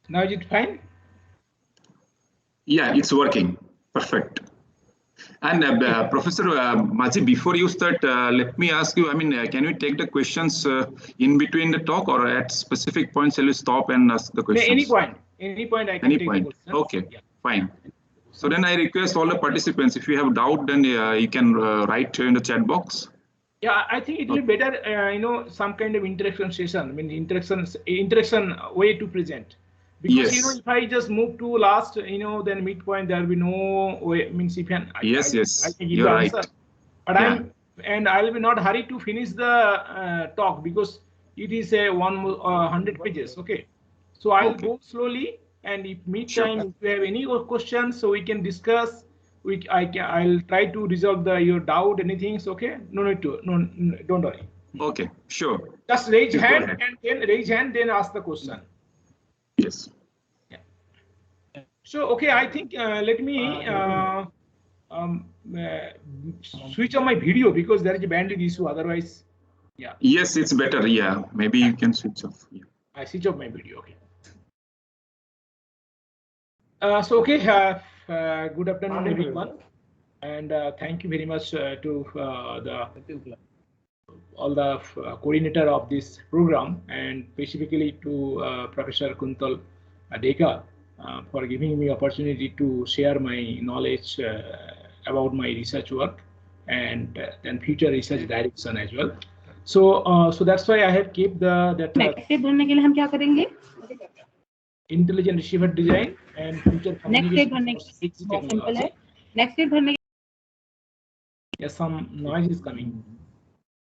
Now is it fine? Yeah, it's working. Perfect. And Professor Mazi, before you start, let me ask you, I mean, can we take the questions in between the talk or at specific points shall we stop and ask the questions? Any point I can take the question. Okay, yeah. Fine. So then I request all the participants, if you have doubt, then you can write in the chat box. Yeah, I think it will be better, some kind of interaction session. I mean, interaction way to present. Because if I just move to last, then midpoint, there will be no way. Means if I can give the answer, but I will be not hurry to finish the talk because it is a 100 pages. Okay, so I'll go slowly, and if meantime if you have any questions, so we can discuss. I'll try to resolve your doubt. Anything, okay? No need to. No, don't worry. Okay, sure. Just raise hand and then then ask the question. Yes. Yeah. So okay, I think let me switch on my video because there is a bandwidth issue. Otherwise, yeah. Yes, it's better. Yeah, maybe you can switch off. Yeah. I switch off my video. Okay. So okay, good afternoon, everyone, and thank you very much to all the coordinator of this program, and specifically to Professor Kuntal Deka for giving me opportunity to share my knowledge about my research work and then future research direction as well. So so that's why I have kept that. Intelligent receiver design and future communication. Next step. Yes, some noise is coming.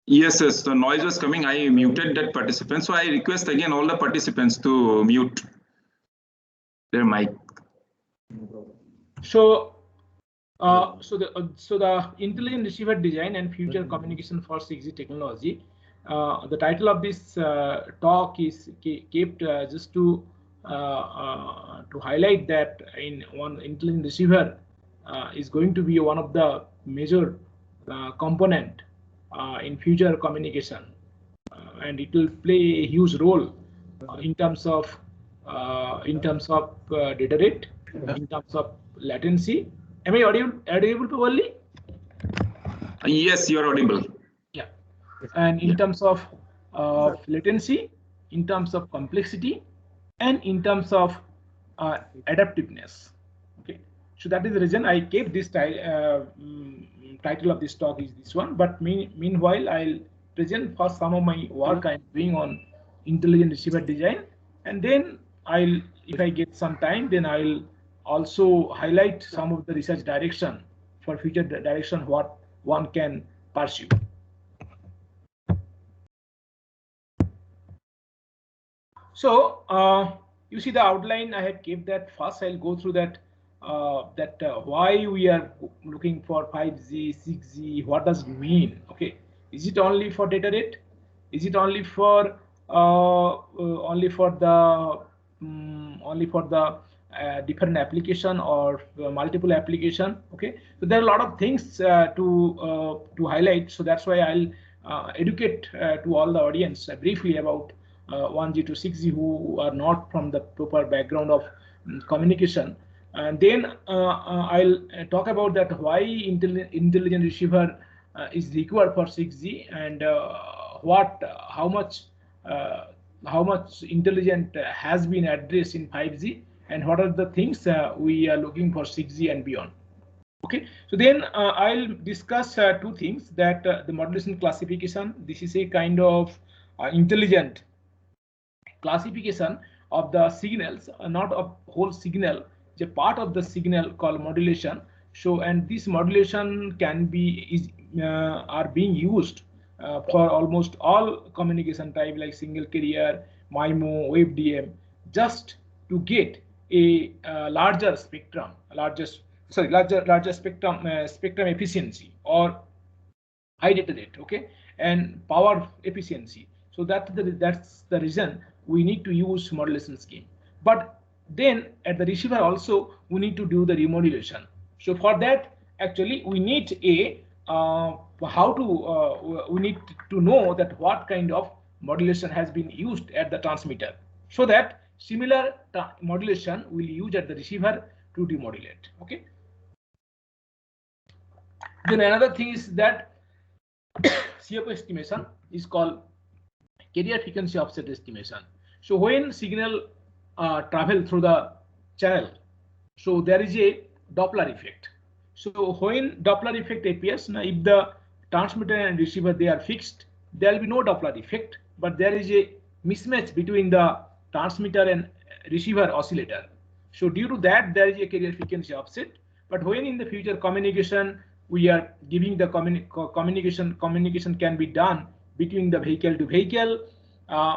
Yes, the noise was coming. I muted that participant. So I request again all the participants to mute their mic. So the intelligent receiver design and future communication for 6G technology. The title of this talk is kept just to highlight that in one intelligent receiver is going to be one of the major component in future communication, and it will play a huge role in terms of data rate, in terms of latency. Am I audible properly? Yes, you are audible. Yeah, and in terms of latency, in terms of complexity, and in terms of adaptiveness. Okay, so that is the reason I gave this title of this talk is this one. But meanwhile, I'll present first some of my work I'm doing on intelligent receiver design, and then if I get some time, then I'll also highlight some of the research direction for future direction what one can pursue. So you see the outline I have kept that first. I'll go through that why we are looking for 5G, 6G. What does it mean? Okay, is it only for data rate? Is it only for different application or multiple application? Okay, so there are a lot of things to highlight. So that's why I'll educate to all the audience briefly about 1G to 6G who are not from the proper background of communication, and then I'll talk about that why intelligent receiver is required for 6G, and how much intelligent has been addressed in 5G, and what are the things we are looking for 6G and beyond. Okay, so then I'll discuss two things, that the modulation classification. This is a kind of intelligent classification of the signals, not a whole signal, it's a part of the signal called modulation. So, and this modulation are being used for almost all communication type like single carrier, MIMO, WebDM, just to get a larger spectrum, larger spectrum efficiency or high data rate, okay, and power efficiency. So that's the reason we need to use modulation scheme. But then at the receiver also we need to do the remodulation. So for that actually we need we need to know that what kind of modulation has been used at the transmitter, so that Similar modulation will use at the receiver to demodulate. Okay. Then another thing is that CFO estimation is called carrier frequency offset estimation. So when signal travel through the channel, so there is a Doppler effect. So when Doppler effect appears, now if the transmitter and receiver they are fixed, there will be no Doppler effect, but there is a mismatch between the transmitter and receiver oscillator. So due to that, there is a carrier frequency offset. But when in the future communication we are giving the communication can be done between the vehicle to vehicle,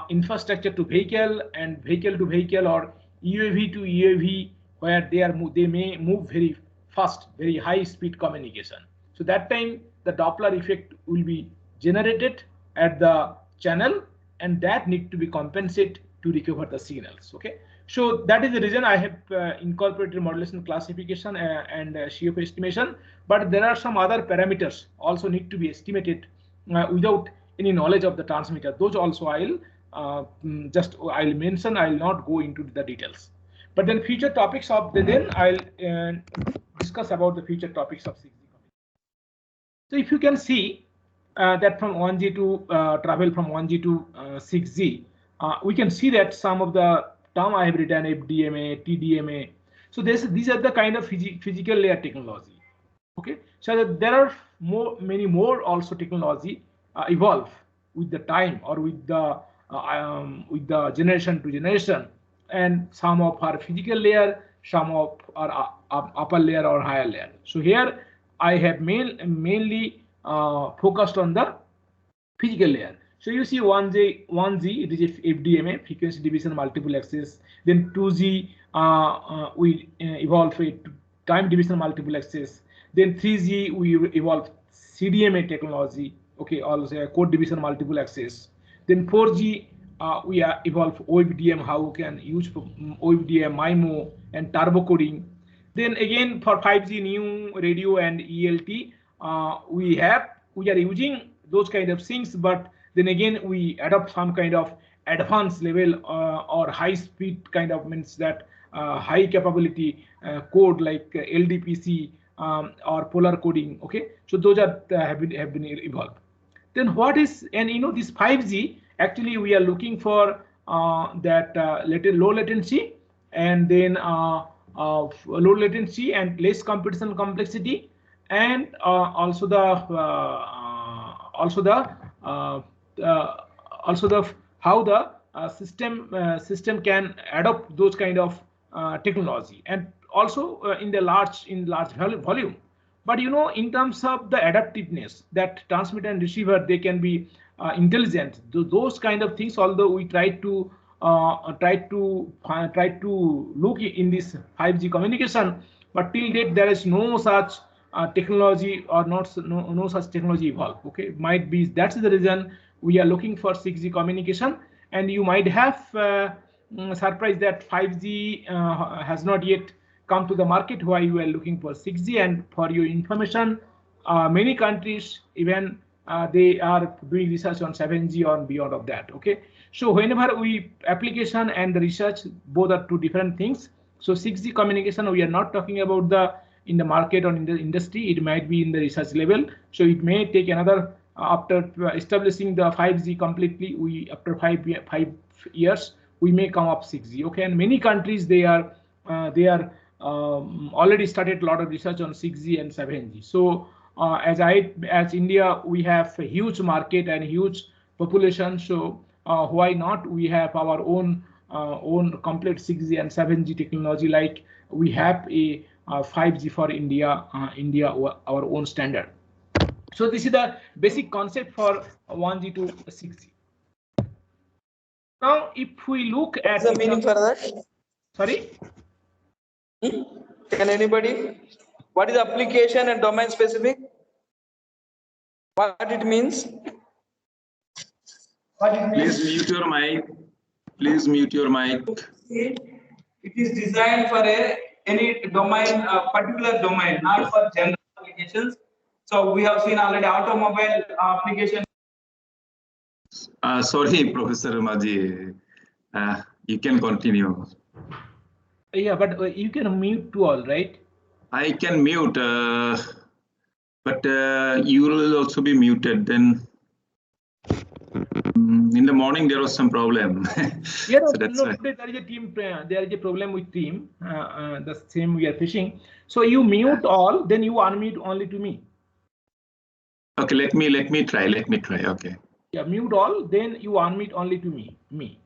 infrastructure to vehicle, and vehicle to vehicle, or UAV to UAV, where they may move very fast, very high speed communication. So that time the Doppler effect will be generated at the channel, and that need to be compensated to recover the signals. Okay, so that is the reason I have incorporated modulation classification and CFO estimation. But there are some other parameters also need to be estimated without any knowledge of the transmitter. Those also I'll mention. I'll not go into the details. But then future topics of then I'll discuss about the future topics of 6G. So if you can see that from 1G to travel from 1G to 6G, we can see that some of the term I have written, FDMA, TDMA. So these are the kind of physical layer technology. Okay, so there are many more also technology evolve with the time or with the generation to generation, and some of our physical layer, some of our upper layer or higher layer. So here I have mainly focused on the physical layer. So you see 1G, it is FDMA, frequency division multiple access. Then 2G, we evolve a time division multiple access. Then 3G, we evolve CDMA technology. Okay, also code division multiple access. Then 4G, we evolve OFDM, how we can use OFDM, MIMO, and turbo coding. Then again for 5G new radio and ELT, we are using those kind of things, but then again we adopt some kind of advanced level or high speed kind of, means that high capability code like LDPC or polar coding. Okay, so those are have been evolved. Then what is, and this 5G, actually we are looking for that low latency, and then low latency and less computational complexity, and also how the system can adopt those kind of technology, and also in large volume. But in terms of the adaptiveness, that transmitter and receiver, they can be intelligent. Those kind of things, although we try to look in this 5G communication, but till date there is no such technology, or no such technology evolved. Okay, might be that's the reason we are looking for 6G communication. And you might have surprised that 5G has not yet come to the market, why you are looking for 6G. And for your information, many countries even they are doing research on 7G or beyond of that. Okay, so whenever we application and the research, both are two different things. So 6G communication, we are not talking about in the market or in the industry. It might be in the research level. So it may take another after establishing the 5G completely, after 5 years we may come up 6G. Okay, and many countries they are already started a lot of research on 6G and 7G. So as India, we have a huge market and huge population. So why not we have our own complete 6G and 7G technology, like we have a 5G for India, our own standard. So this is the basic concept for 1G to 6G. Now, if we look at the meaning for that, sorry, can anybody? What is application and domain specific? What it means? Please mute your mic. Please mute your mic. It is designed for any domain, particular domain, not for general applications. So we have seen already automobile application. Sorry, Professor Maji. You can continue. Yeah, but you can mute to all, right? I can mute, but you will also be muted. Then in the morning there was some problem. Yeah, So that's why. today there is a team. There is a problem with team. The same we are facing. So you mute all, then you unmute only to me. Okay, let me try. Okay. Yeah, mute all, then you unmute only to me.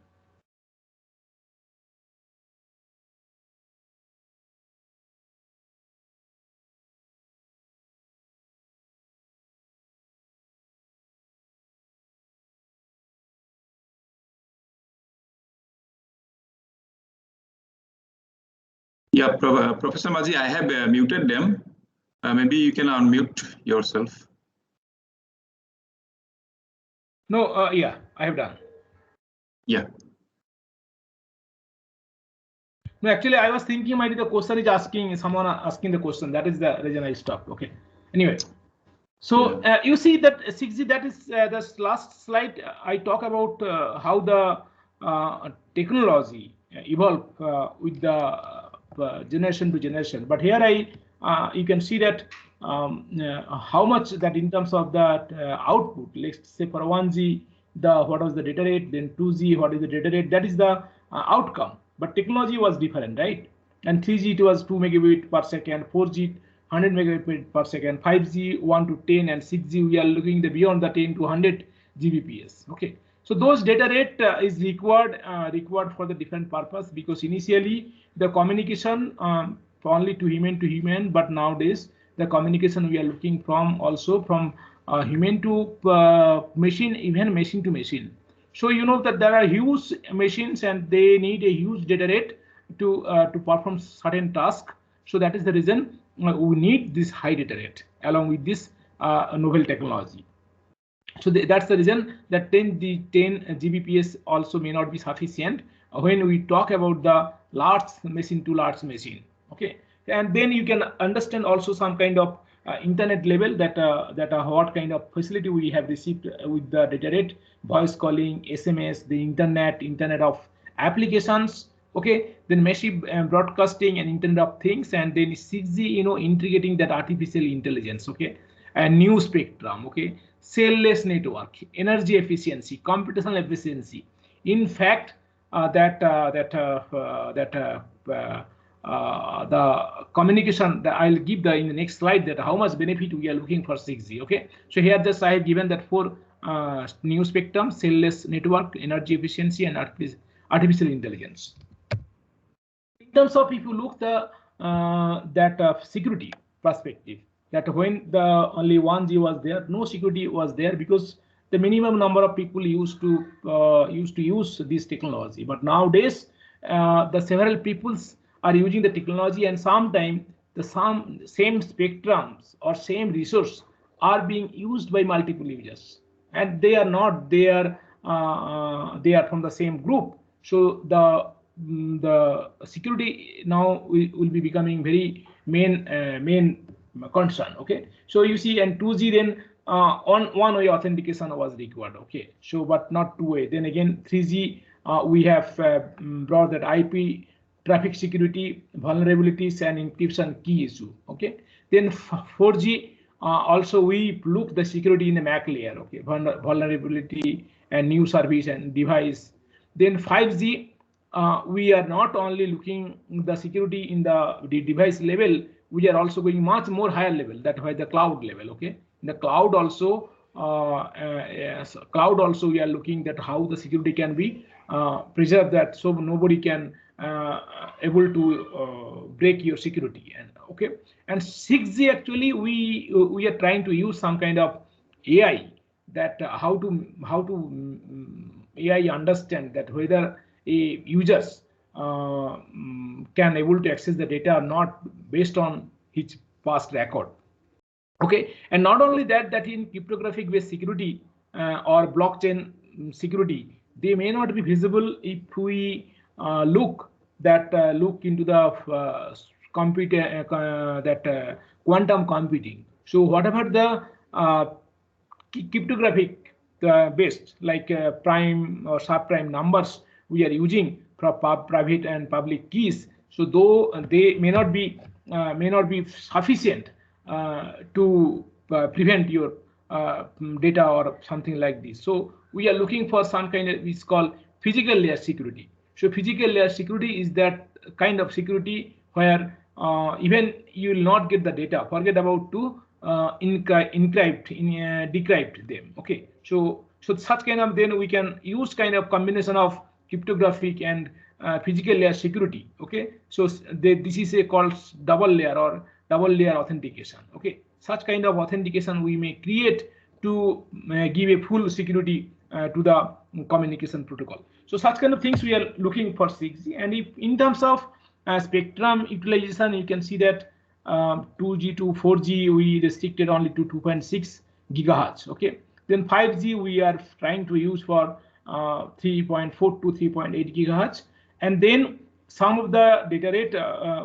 Yeah, Professor Maji, I have muted them. Maybe you can unmute yourself. No, yeah, I have done. Yeah. No, actually, I was thinking maybe the question is asking someone asking the question. That is the reason I stopped. Okay. Anyway, so you see that 6G. That is this last slide. I talk about how the technology evolve with the generation to generation. But here you can see that how much that in terms of that output. Let's say for 1G, what was the data rate? Then 2G, what is the data rate? That is the outcome. But technology was different, right? And 3G it was 2 megabit per second, 4G 100 megabit per second, 5G 1 to 10, and 6G we are looking the beyond the 10 to 100 Gbps. Okay, so those data rate is required for the different purpose, because initially the communication only to human, but nowadays the communication we are looking from also from human to machine, even machine to machine. So you know that there are huge machines and they need a huge data rate to perform certain task. So that is the reason we need this high data rate along with this novel technology. So that's the reason that 10 Gbps also may not be sufficient when we talk about the large machine to large machine. Okay, and then you can understand also some kind of internet level that what kind of facility we have received with the data rate, voice calling, SMS, the internet of applications. Okay, then massive broadcasting and internet of things, and then 6G, integrating that artificial intelligence. Okay, and new spectrum. Okay, cell-less network, energy efficiency, computational efficiency. In fact, the communication that I'll give in the next slide, that how much benefit we are looking for 6G. Okay, so here just I have given that 4 new spectrum: cell-less network, energy efficiency, and artificial intelligence. In terms of, if you look the security perspective, that when the only 1G was there, no security was there, because the minimum number of people used to use this technology. But nowadays, the several peoples are using the technology, and sometimes the same spectrums or same resource are being used by multiple users, and they are not there. They are from the same group. So the security now will be becoming very main concern. Okay, so you see, and 2G then on one-way authentication was required. Okay, so but not two-way. Then again 3G we have brought that IP traffic security, vulnerabilities, and encryption key issue. Okay, then 4G also we look the security in the MAC layer. Okay, vulnerability and new service and device. Then 5G. We are not only looking the security in the device level, we are also going much more higher level, that by the cloud level. Okay, in the cloud also, we are looking that how the security can be preserved, that so nobody can able to break your security. And okay, and 6G actually we are trying to use some kind of AI, that how to AI understand that whether a users can able to access the data or not based on his past record. Okay, and not only that in cryptographic based security or blockchain security, they may not be visible if we look into the quantum computing. So whatever the cryptographic based, like prime or subprime numbers we are using private and public keys. So though they may not be sufficient to prevent your data or something like this. So we are looking for some kind of, it's called physical layer security. So physical layer security is that kind of security where even you will not get the data. Forget about to decrypt them. Okay, so such kind of, then we can use kind of combination of cryptographic and physical layer security. Okay, so this is a called double layer or double layer authentication. Okay, such kind of authentication we may create to give a full security to the communication protocol. So such kind of things we are looking for 6G. And if in terms of spectrum utilization, you can see that 2G to 4G we restricted only to 2.6 gigahertz. Okay, then 5G we are trying to use for 3.4 to 3.8 gigahertz, and then some of the data rate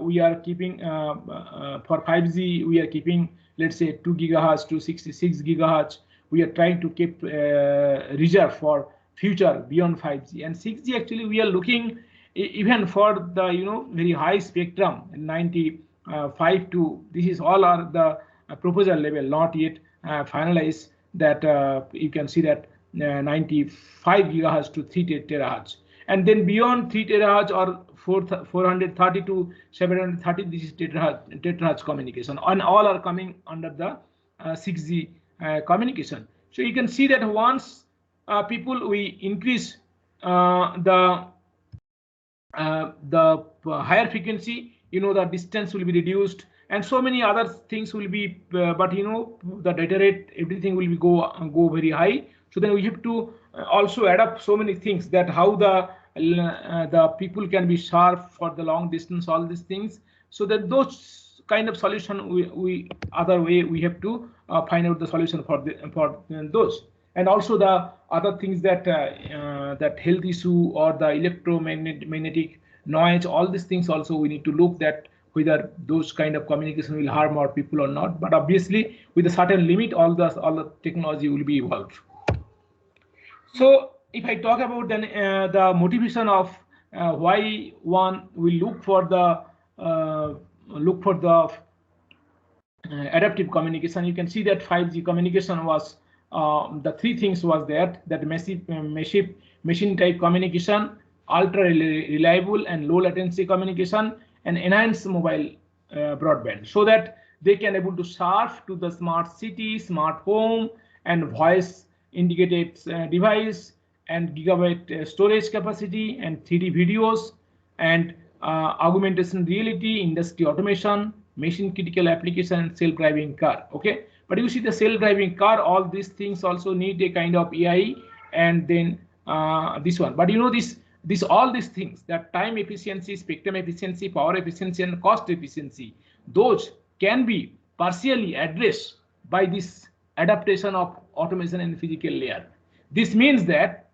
we are keeping for 5G we are keeping, let's say 2 gigahertz to 66 gigahertz. We are trying to keep reserve for future beyond 5G. And 6G actually we are looking even for the very high spectrum 95 to, this is all are the proposal level, not yet finalized, that you can see that 95 gigahertz to 3 terahertz, and then beyond 3 terahertz or 430 to 730, this is terahertz communication, and all are coming under the 6G communication. So you can see that once we increase the higher frequency, the distance will be reduced and so many other things will be, but the data rate, everything will be go very high. So then we have to also add up so many things, that how the people can be sharp for the long distance, all these things. So that those kind of solution we have to find out the solution for those. And also the other things that that health issue or the electromagnetic noise, all these things also we need to look that whether those kind of communication will harm our people or not. But obviously with a certain limit, all the technology will be evolved. So if I talk about then the motivation of why one will look for the adaptive communication, you can see that 5G communication was the three things was that massive machine type communication, ultra reliable and low latency communication, and enhanced mobile broadband, so that they can able to serve to the smart city, smart home, and voice indicated device, and gigabyte storage capacity, and 3D videos, and augmentation reality, industry automation, mission critical application, and self-driving car. Okay, but you see the self-driving car, all these things also need a kind of AI, and then this one. But all these things, that time efficiency, spectrum efficiency, power efficiency, and cost efficiency, those can be partially addressed by this adaptation of automation and physical layer. This means that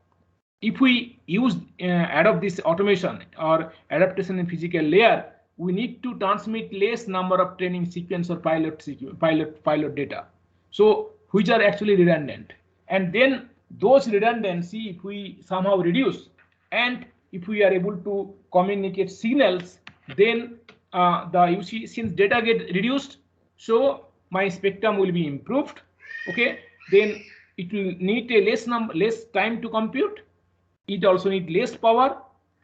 if we use adopt this automation or adaptation in physical layer, we need to transmit less number of training sequence or pilot data, so which are actually redundant. And then those redundancy, if we somehow reduce, and if we are able to communicate signals, then you see, since data get reduced, so my spectrum will be improved. Okay, then it will need a less time to compute. It also need less power,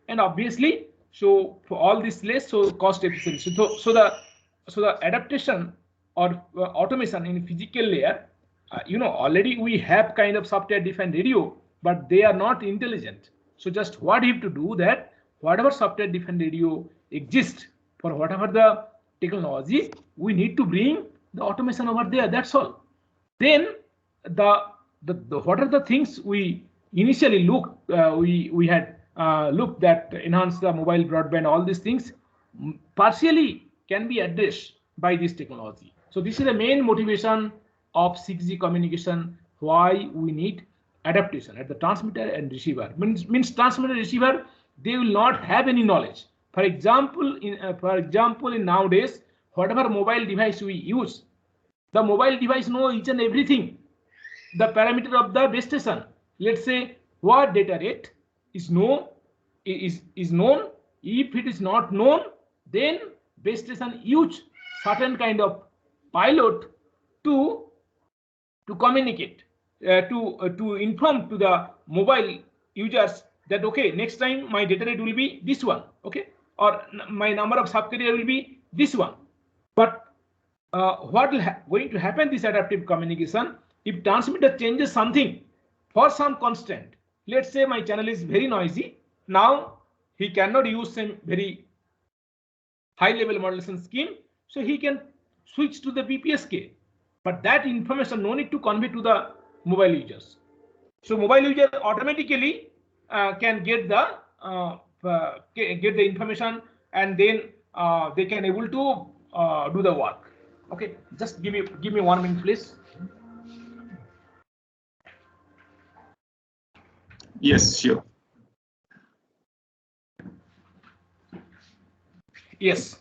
and obviously, so for all this less, so cost efficiency. So the adaptation or automation in physical layer, already we have kind of software defined radio, but they are not intelligent. So just what you have to do, that whatever software defined radio exists for whatever the technology, we need to bring the automation over there. That's all. Then what are the things we initially looked, we had looked that enhance the mobile broadband, all these things partially can be addressed by this technology. So this is the main motivation of 6G communication, why we need adaptation at the transmitter and receiver. Means transmitter receiver, they will not have any knowledge. For example, in nowadays, whatever mobile device we use, the mobile device know each and everything, the parameter of the base station. Let's say what data rate is no, is known. If it is not known, then base station use certain kind of pilot to communicate, to inform to the mobile users that okay, next time my data rate will be this one, okay, or my number of sub-carrier will be this one. But what will going to happen this adaptive communication if transmitter changes something for some constant? Let's say my channel is very noisy. Now he cannot use some very high level modulation scheme, so he can switch to the BPSK. But that information no need to convey to the mobile users. So mobile user automatically can get the information, and then they can able to do the work. Okay, just give me 1 minute, please. Yes, sure. Yes.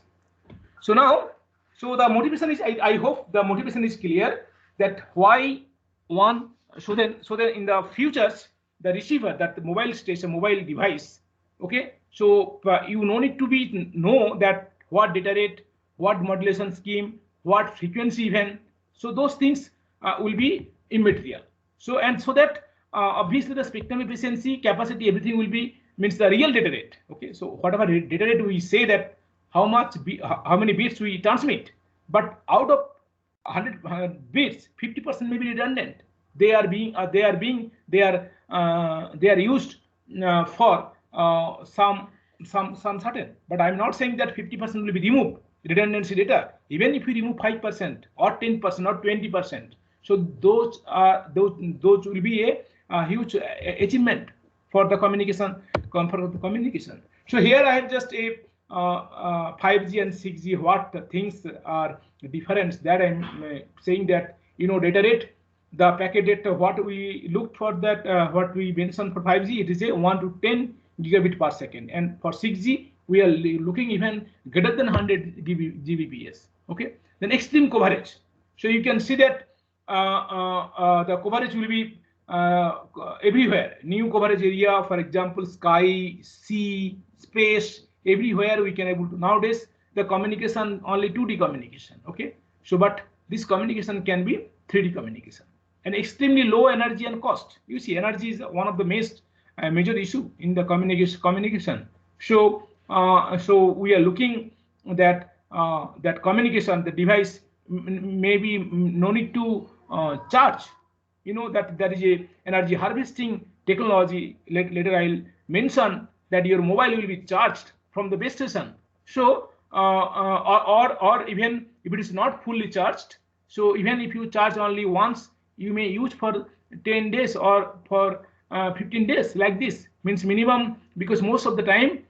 So now, so the motivation is, I hope the motivation is clear, that why one. So then in the futures, the receiver, that the mobile station, mobile device, okay. So you no need to know that what data rate, what modulation scheme, what frequency even. So those things will be immaterial. So so that obviously the spectrum efficiency, capacity, everything will be means the real data rate. Okay. So whatever data rate we say that how many bits we transmit, but out of 100 bits, 50% may be redundant. They are used for some certain. But I'm not saying that 50% will be removed redundancy data. Even if we remove 5% or 10% or 20%, so those will be a huge achievement for the communication. So here I have just a 5G and 6G, what the things are different, that I'm saying that, you know, data rate, the packet data, what we looked for, that what we mentioned for 5G, it is a 1 to 10 gigabit per second, and for 6G we are looking even greater than 100 Gbps. Okay, then extreme coverage. So you can see that the coverage will be everywhere. New coverage area, for example, sky, sea, space, everywhere we can able to. Nowadays the communication only 2D communication. Okay, so but this communication can be 3D communication, and extremely low energy and cost. You see, energy is one of the major issue in the communication. So we are looking that that communication, the device maybe no need to charge. You know that there is a energy harvesting technology. Later I'll mention that your mobile will be charged from the base station. So or even if it is not fully charged, so even if you charge only once, you may use for 10 days or for 15 days, like this. Means minimum, because most of the time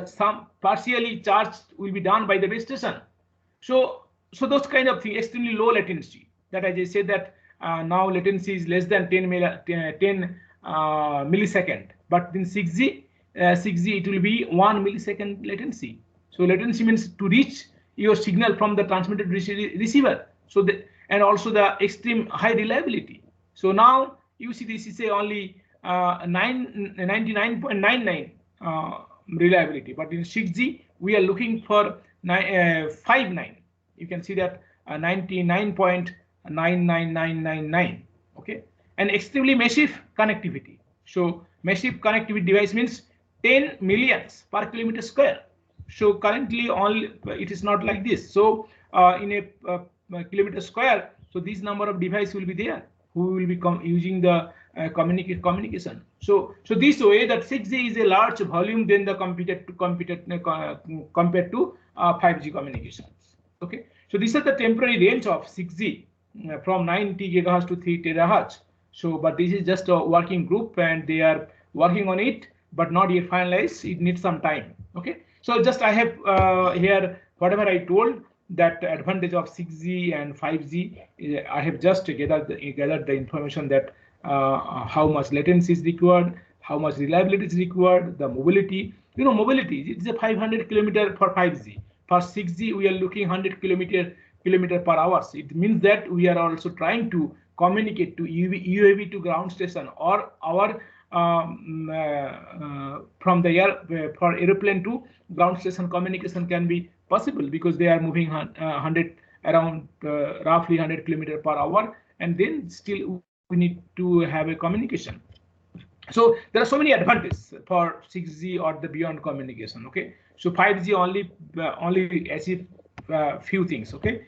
some partially charged will be done by the base station. So those kind of things, extremely low latency. That as I said that now latency is less than 10 millisecond, but in 6G it will be 1 millisecond latency. So latency means to reach your signal from the transmitted receiver. So and also the extreme high reliability. So now you see this is only 99.99 reliability, but in 6G we are looking for 59. You can see that 99.99999. Okay, and extremely massive connectivity. So massive connectivity device means 10 millions per kilometer square. So currently it is not like this. So in a kilometer square, so this number of devices will be there who will be using the communication. So this way that 6G is a large volume than the compared to 5G communications. Okay, so these are the temporary range of 6G from 90 gigahertz to 3 terahertz. So but this is just a working group and they are working on it, but not yet finalized. It needs some time. Okay, so just I have here whatever I told, that advantage of 6G and 5G. I have just gathered the information that how much latency is required, how much reliability is required, the mobility. You know, mobility, it's a 500 kilometer for 5G. For 6G, we are looking 100 kilometer per hour. It means that we are also trying to communicate to UAV to ground station, or our from the air for aeroplane to ground station communication can be possible, because they are moving 100 around roughly 100 km per hour, and then still we need to have a communication. So there are so many advantages for 6G or the beyond communication. Okay, so 5G only achieve few things. Okay,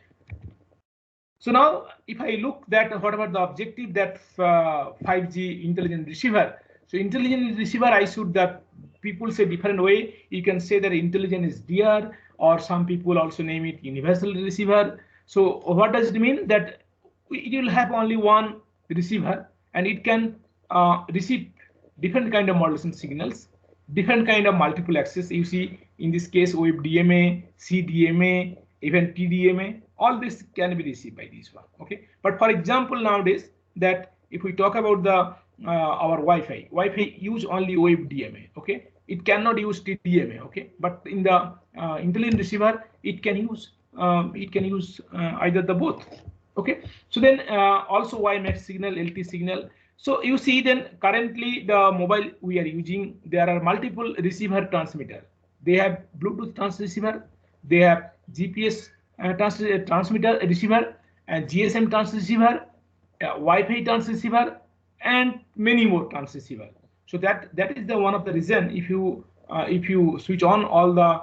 so now if I look that what about the objective that 5G intelligent receiver. So intelligent receiver, I should that people say different way. You can say that intelligent is DR, or some people also name it universal receiver. So what does it mean? That it will have only one receiver, and it can receive different kind of modulation signals, different kind of multiple access. You see in this case WebDMA, CDMA, even TDMA, all this can be received by this one. Okay, but for example nowadays that if we talk about the our Wi-Fi use only WebDMA. Okay, it cannot use TDMA. Okay, but in the intelligent receiver it can use either the both. Okay, so then also WiMAX signal, LT signal. So you see then currently the mobile we are using, there are multiple receiver transmitter. They have Bluetooth transceiver, they have GPS transmitter receiver, and GSM transceiver, Wi-Fi transceiver, and many more transceiver. So that is the one of the reason if you switch on all the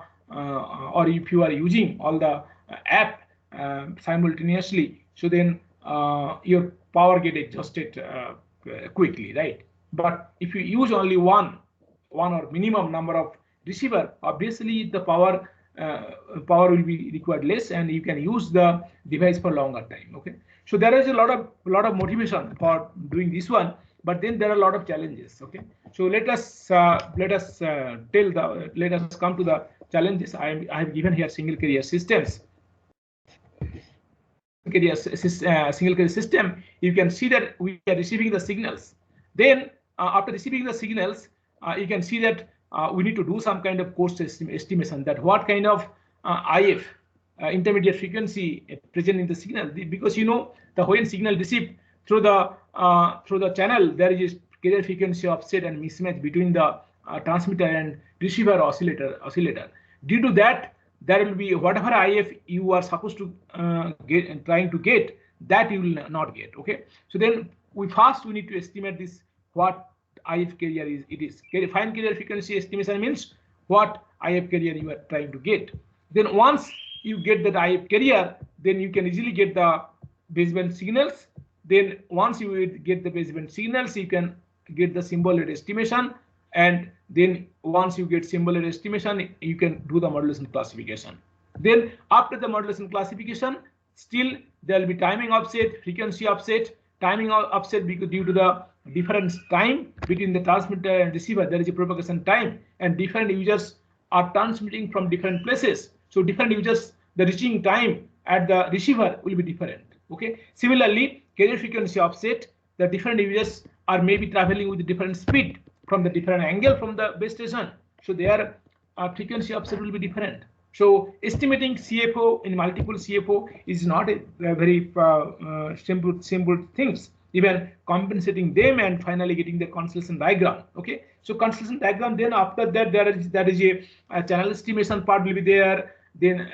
or if you are using all the app simultaneously, so then your power get exhausted quickly, right? But if you use only one or minimum number of receiver, obviously the power will be required less, and you can use the device for longer time. Okay, so there is a lot of motivation for doing this one, but then there are a lot of challenges. Okay, so let us come to the challenges. I have given here single carrier systems. Single carrier system, you can see that we are receiving the signals. Then after receiving the signals, you can see that we need to do some kind of coarse estimation, that what kind of IF intermediate frequency present in the signal, because you know the when signal received through the channel, there is carrier frequency offset and mismatch between the transmitter and receiver oscillator. Due to that, there will be whatever IF you are supposed to trying to get, that you will not get. Okay, so then we need to estimate this, what IF carrier is. It is fine carrier frequency estimation means what IF carrier you are trying to get. Then once you get that IF carrier, then you can easily get the baseband signals. Then once you get the baseband signals, you can get the symbol rate estimation, and then once you get symbol rate estimation, you can do the modulation classification. Then after the modulation classification, still there will be timing offset, frequency offset. Timing offset because due to the difference time between the transmitter and receiver, there is a propagation time, and different users are transmitting from different places. So different users, the reaching time at the receiver will be different. Okay. Similarly, carrier frequency offset, the different users are maybe traveling with different speed from the different angle from the base station. So their frequency offset will be different. So estimating CFO in multiple CFO is not a very simple things. Even compensating them and finally getting the constellation diagram. Okay, so constellation diagram. Then after that, there is a channel estimation part will be there. Then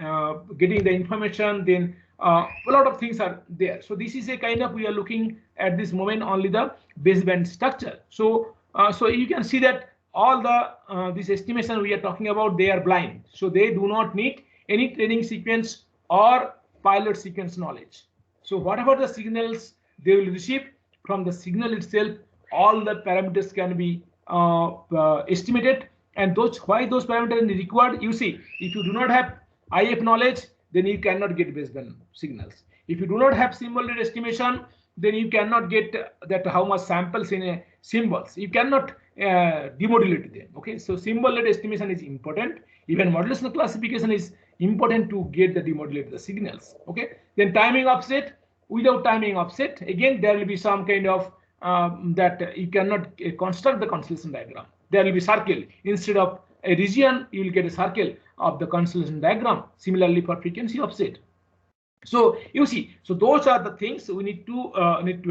getting the information. Then a lot of things are there. So this is a kind of, we are looking at this moment only the baseband structure. So you can see that all the this estimation we are talking about, they are blind. So they do not need any training sequence or pilot sequence knowledge. So whatever the signals they will receive from the signal itself, all the parameters can be estimated. And why those parameters are required, you see, if you do not have IF knowledge, then you cannot get baseband signals. If you do not have symbol rate estimation, then you cannot get that how much samples in a symbols. You cannot demodulate them. Okay, so symbol rate estimation is important. Even modulation classification is important to get the demodulate the signals. Okay, then timing offset. Without timing offset, again there will be some kind of that you cannot construct the constellation diagram. There will be circle instead of a region. You will get a circle of the constellation diagram. Similarly for frequency offset. So you see, so those are the things we need to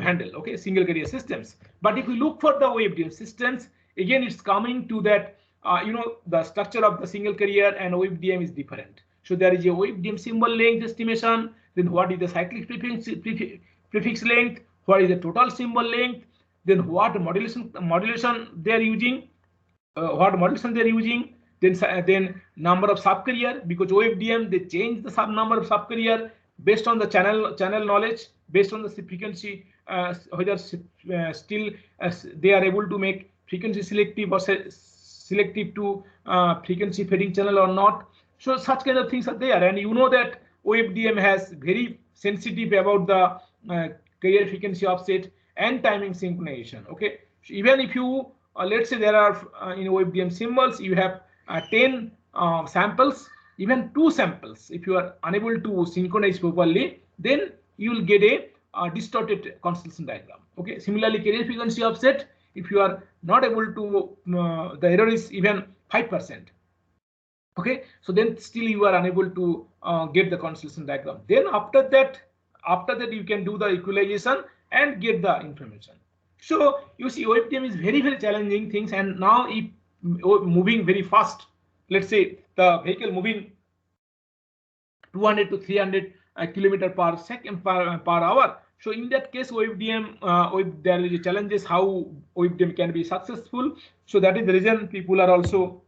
handle. Okay, single carrier systems. But if we look for the OFDM systems, again, it's coming to that. The structure of the single carrier and OFDM is different. So there is a OFDM symbol length estimation. Then what is the cyclic prefix length? What is the total symbol length? Then what modulation they are using? What modulation they are using? Then number of subcarrier, because OFDM they change the number of subcarrier based on the channel knowledge, based on the frequency, whether still they are able to make frequency selective or selective to frequency fading channel or not. So such kind of things are there, and you know that OFDM has very sensitive about the carrier frequency offset and timing synchronization. Okay, so even if you let's say there are in OFDM symbols you have 10 samples, even 2 samples, if you are unable to synchronize properly, then you will get a distorted constellation diagram. Okay, similarly carrier frequency offset, if you are not able to the error is even 5%. Okay, so then still you are unable to get the constellation diagram. Then after that you can do the equalization and get the information. So you see OFDM is very challenging things, and now if moving very fast, let's say the vehicle moving 200 to 300 kilometer per second per hour. So in that case, OFDM, there is challenges how OFDM can be successful. So that is the reason people are also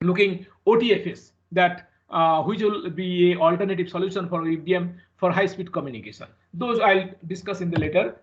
looking OTFS, that which will be an alternative solution for OFDM for high-speed communication. Those I'll discuss in the later.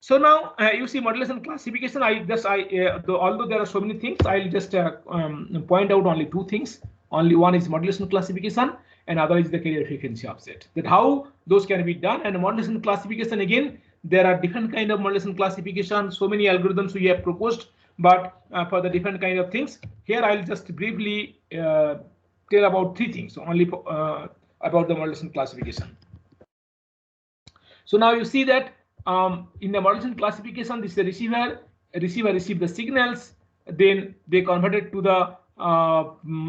So now you see modulation classification. Although there are so many things, I'll just point out only 2 things. Only one is modulation classification, and other is the carrier frequency offset. That how those can be done. And modulation classification, again, there are different kind of modulation classification. So many algorithms we have proposed, but for the different kind of things, here I'll just briefly tell about 3 things only about the modulation classification. So now you see that in the modulation classification, this is the receiver received the signals, then they converted to the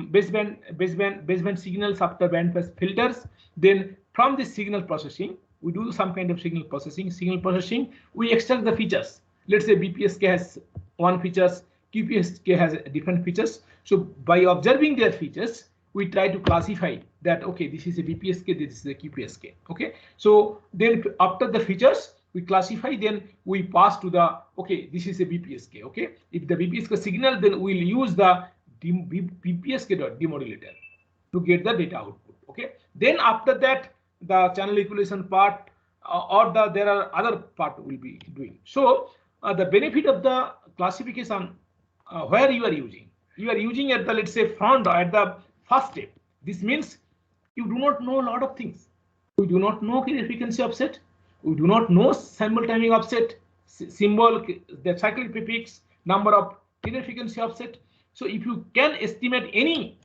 baseband signals after bandpass filters. Then from this signal processing, we do some kind of signal processing. We extract the features. Let's say BPSK has one features, QPSK has different features. So by observing their features, we try to classify that, okay, this is a BPSK, this is a QPSK. Okay, so then after the features we classify, then we pass to the, okay, this is a BPSK. Okay, if the BPSK signal, then we'll use the BPSK.demodulator to get the data output. Okay, then after that the channel equalization part there are other part we'll be doing. So the benefit of the classification, where you are using at the, let's say, front or at the first step. This means you do not know a lot of things. We do not know carrier frequency offset. We do not know symbol timing offset, symbol, the cyclic prefix, number of carrier frequency offset. So if you can estimate any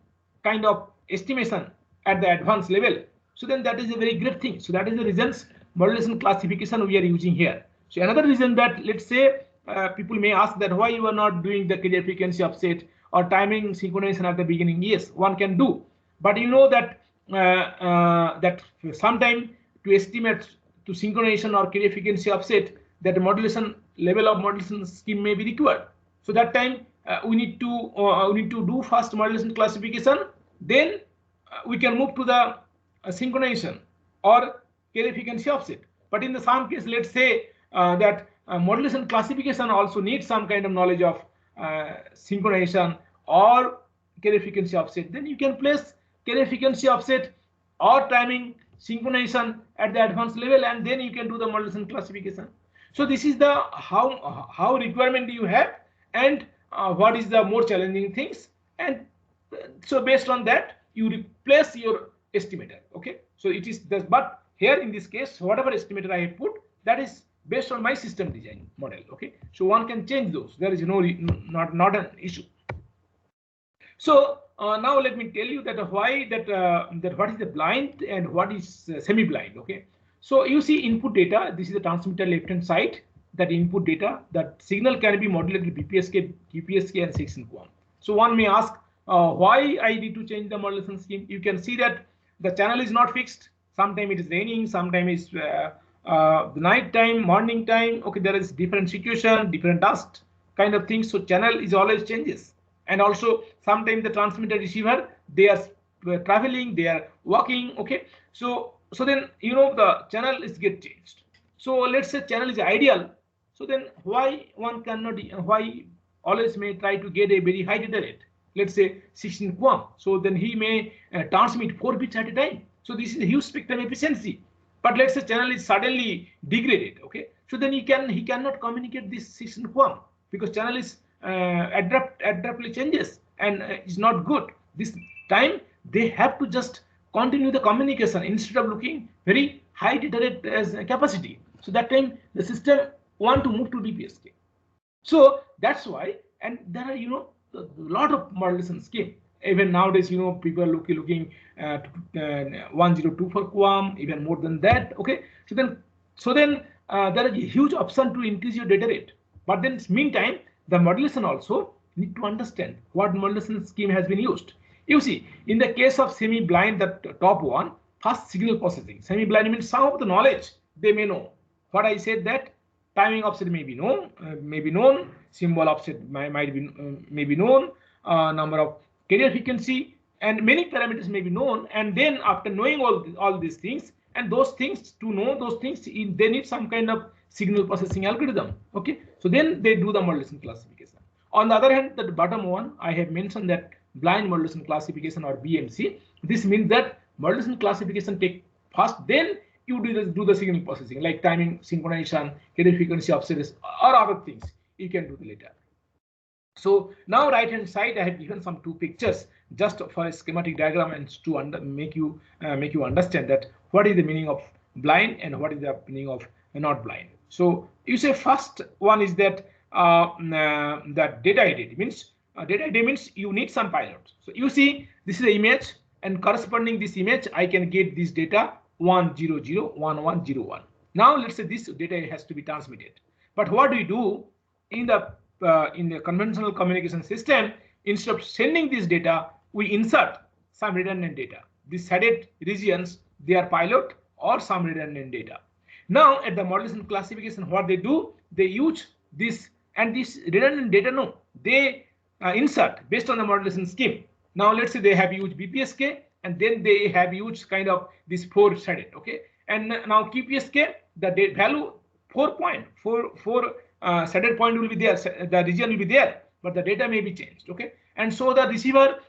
kind of estimation at the advanced level, so then that is a very great thing. So that is the reasons modulation classification we are using here. So another reason that, let's say, people may ask that why you are not doing the carrier frequency offset or timing synchronization at the beginning. Yes, one can do, but you know that that sometime to estimate to synchronization or carrier frequency offset, that the modulation level of modulation scheme may be required. So that time we need to do first modulation classification, then we can move to the synchronization or carrier frequency offset. But in the some case, let's say that modulation classification also needs some kind of knowledge of synchronization or carrier frequency offset, then you can place carrier frequency offset or timing synchronization at the advanced level, and then you can do the modulation classification. So this is the how requirement you have, and what is the more challenging things, and so based on that you replace your estimator. Okay, so it is this, but here in this case, whatever estimator I have put, that is based on my system design model. Okay, so one can change those. There is not an issue. So now let me tell you that why that what is the blind and what is semi-blind. Okay, so you see input data. This is the transmitter left hand side. That input data, that signal can be modulated BPSK, QPSK, and 16-QAM. So one may ask why I need to change the modulation scheme. You can see that the channel is not fixed. Sometimes it is raining, sometimes it's night time, morning time. Okay, there is different situation, different dust kind of things. So channel is always changes. And also sometimes the transmitter receiver, they are traveling, they are walking. Okay, so then the channel is get changed. So let's say channel is ideal. So then why one cannot, why always may try to get a very high data rate, let's say 16 QAM. So then he may transmit 4 bits at a time. So this is a huge spectrum efficiency. But let's say channel is suddenly degraded. Okay, so then he cannot communicate this 16 QAM because channel is abruptly changes and is not good. This time they have to just continue the communication instead of looking very high data rate as capacity. So that time the system want to move to DPSK. So that's why, and there are a lot of modulation scheme. Even nowadays, people are looking at 1024 QAM, even more than that. Okay, so then there is a huge option to increase your data rate. But then meantime, the modulation also need to understand what modulation scheme has been used. You see, in the case of semi-blind, the top one, first signal processing. Semi-blind means some of the knowledge they may know. What I said that timing offset may be known, symbol offset might be known, number of carrier frequency, and many parameters may be known. And then after knowing all these things, and those things, to know those things, they need some kind of signal processing algorithm. Okay, so then they do the modulation classification. On the other hand, the bottom one, I have mentioned that blind modulation classification or BMC. This means that modulation classification take first, then you do the signal processing like timing, synchronization, carrier frequency offsets, or other things you can do later. So now right hand side I have given some 2 pictures just for a schematic diagram and to make you understand that what is the meaning of blind and what is the meaning of not blind. So you say first one is that that data ID means data ID means you need some pilot. So you see this is the image, and corresponding this image I can get this data 1001101. Now let's say this data has to be transmitted. But what do we do in the conventional communication system? Instead of sending this data, we insert some redundant data. These shaded regions, they are pilot or some redundant data. Now at the modulation classification, what they do, they use this, and this redundant data, no, they insert based on the modulation scheme. Now let's say they have used BPSK, and then they have used kind of this 4 shaded. Okay, and now QPSK, the value 4.44 shaded point will be there, the region will be there, but the data may be changed. Okay, and so the receiver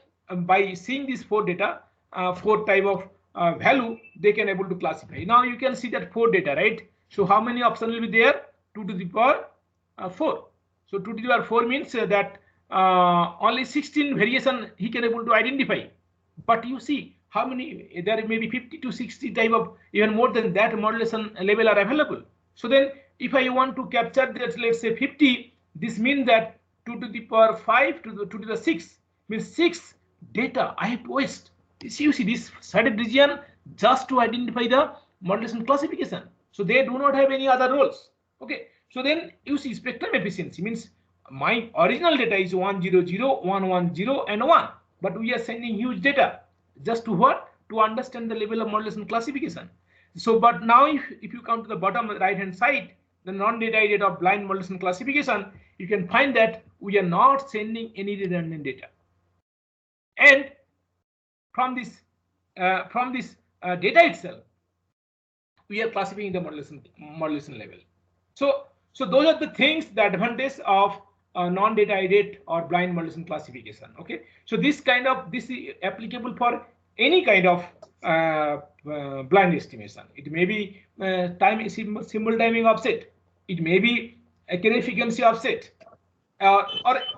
by seeing this 4 data, 4 type of value, they can able to classify. Now you can see that 4 data, right? So how many options will be there? 2 to the power 4. So 2 to the power 4 means that only 16 variation he can able to identify. But you see how many, there may be 50 to 60 type of, even more than that modulation level are available. So then if I want to capture that, let's say 50, this means that 2 to the power 5 to the 2 to the 6 means 6 data I have to waste. You see this shaded region just to identify the modulation classification. So they do not have any other roles. Okay, so then you see spectrum efficiency means my original data is 100, 110, and 1. But we are sending huge data just to what? To understand the level of modulation classification. So, but now if you come to the bottom right hand side, the non-data data of blind modulation classification, you can find that we are not sending any redundant data. And from this data itself, we are classifying the modulation level. So those are the things, the advantage of non-data ID or blind modulation classification. Okay, so this is applicable for any kind of blind estimation. It may be symbol timing offset, it may be a carrier frequency offset, or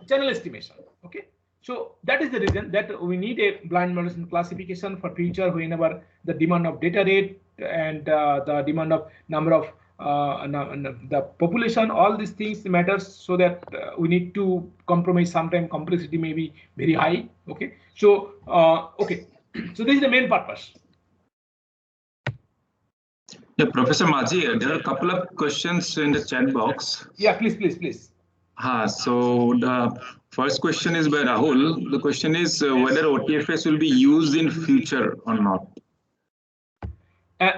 channel estimation. Okay, so that is the reason that we need a blind modulation classification for future, whenever the demand of data rate and the demand of number of the population, all these things matters, so that we need to compromise. Sometimes complexity may be very high. Okay, so okay, so this is the main purpose. Yeah, Professor Majhi, there are a couple of questions in the chat box. Yeah, please. So the first question is by Rahul. The question is whether OTFS will be used in future or not.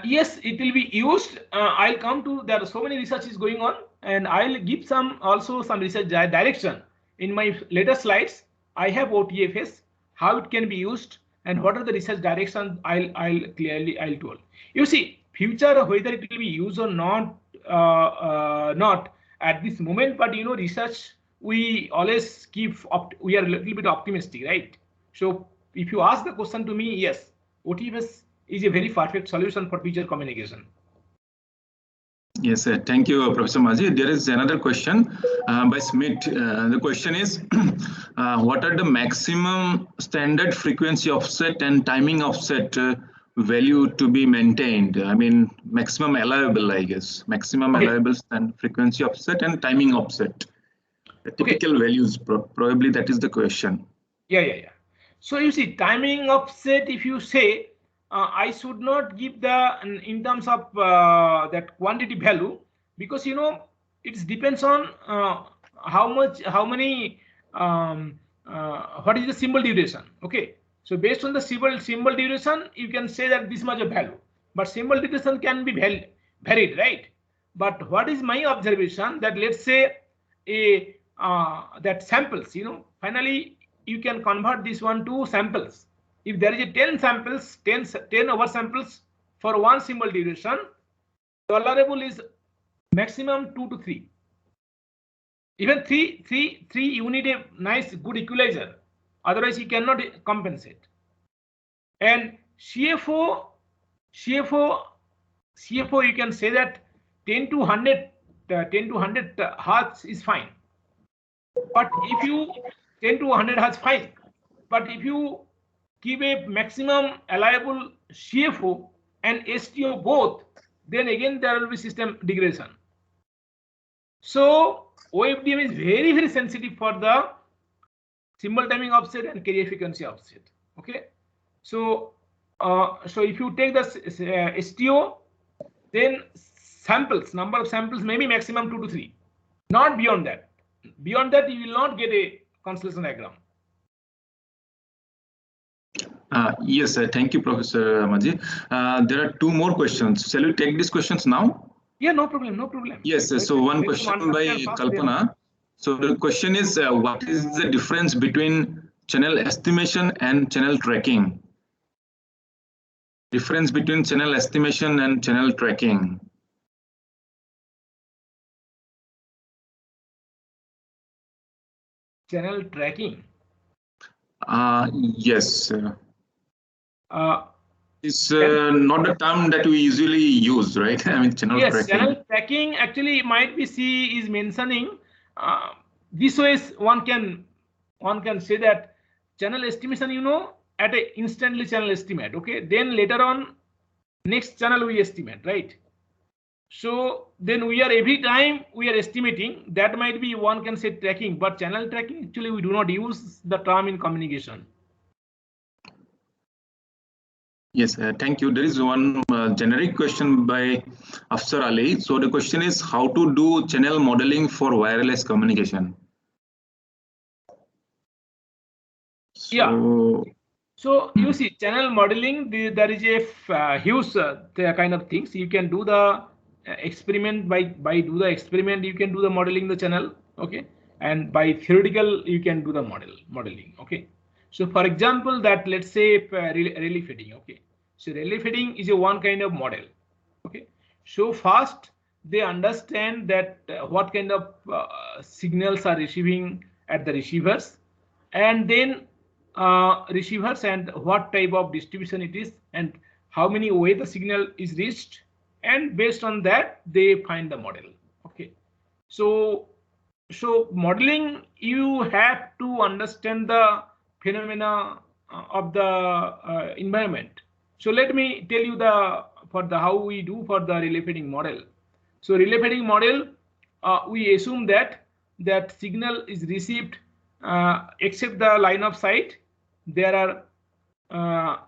Yes, it will be used. I'll come to, there are so many researches going on, and I'll give some also some research direction in my later slides. I have OTFS, how it can be used, and what are the research directions. I'll clearly I'll tell. You see, future whether it will be used or not, not at this moment, but you know, research we always keep we are a little bit optimistic, right? So if you ask the question to me, yes, OTFS is a very perfect solution for future communication. Yes, thank you, Professor Maji. There is another question by Smith. The question is, what are the maximum standard frequency offset and timing offset value to be maintained? I mean, maximum allowable, I guess. Maximum allowable and frequency offset and timing offset. The typical values, probably that is the question. Yeah. So you see, timing offset, if you say, I should not give the in terms of that quantity value, because you know it depends on how many what is the symbol duration. Okay, so based on the symbol duration, you can say that this much of value, but symbol duration can be varied, right? But what is my observation, that let's say a that samples, you know, finally you can convert this one to samples. If there is a 10 samples, 10 over samples for one symbol duration, tolerable is maximum 2 to 3. Even 3 you need a nice good equalizer, otherwise you cannot compensate. And CFO you can say that 10 to 100 hertz is fine. But if you 10 to 100 hertz, fine. But if you give a maximum allowable CFO and STO both, then again there will be system degradation. So OFDM is very sensitive for the symbol timing offset and carrier frequency offset. Okay, so if you take the STO, then samples, number of samples may be maximum 2 to 3, not beyond that. Beyond that, you will not get a constellation diagram. Yes, thank you, Professor Maji. There are 2 more questions. Shall we take these questions now? Yeah, no problem. Yes, so one question by Kalpana. So the question is, what is the difference between channel estimation and channel tracking? Difference between channel estimation and channel tracking. Channel tracking. Yes. It's not a term that we usually use, right? I mean, channel tracking. Channel tracking actually might be is mentioning this way. One can say that channel estimation, you know, at a instantly channel estimate. Okay, then later on next channel we estimate, right? So then we are every time we are estimating, that might be one can say tracking, but channel tracking actually we do not use the term in communication. Yes, thank you. There is one generic question by Afsar Ali. So the question is how to do channel modeling for wireless communication. So you see, channel modeling, there is a huge kind of things. You can do the experiment by do the experiment. You can do the modeling the channel, okay, and by theoretical you can do the modeling, okay. So for example, that let's say relay fitting, okay. So relay fitting is a one kind of model, okay. So first they understand that what kind of signals are receiving at the receivers, and then receivers and what type of distribution it is and how many way the signal is reached, and based on that they find the model, okay. So modeling, you have to understand the phenomena of the environment. So let me tell you how we do for the relay fitting model. So relay fitting model, we assume that signal is received except the line of sight. There are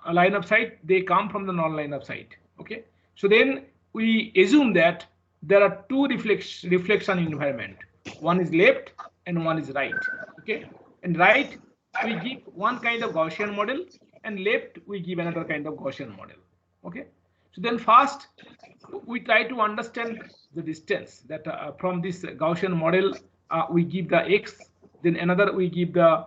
a line of sight, they come from the non-line of sight, okay. So then we assume that there are 2 reflection environment, one is left and one is right, okay. And right we give one kind of Gaussian model, and left we give another kind of Gaussian model, okay. So then first we try to understand the distance that from this Gaussian model we give the x, then another we give the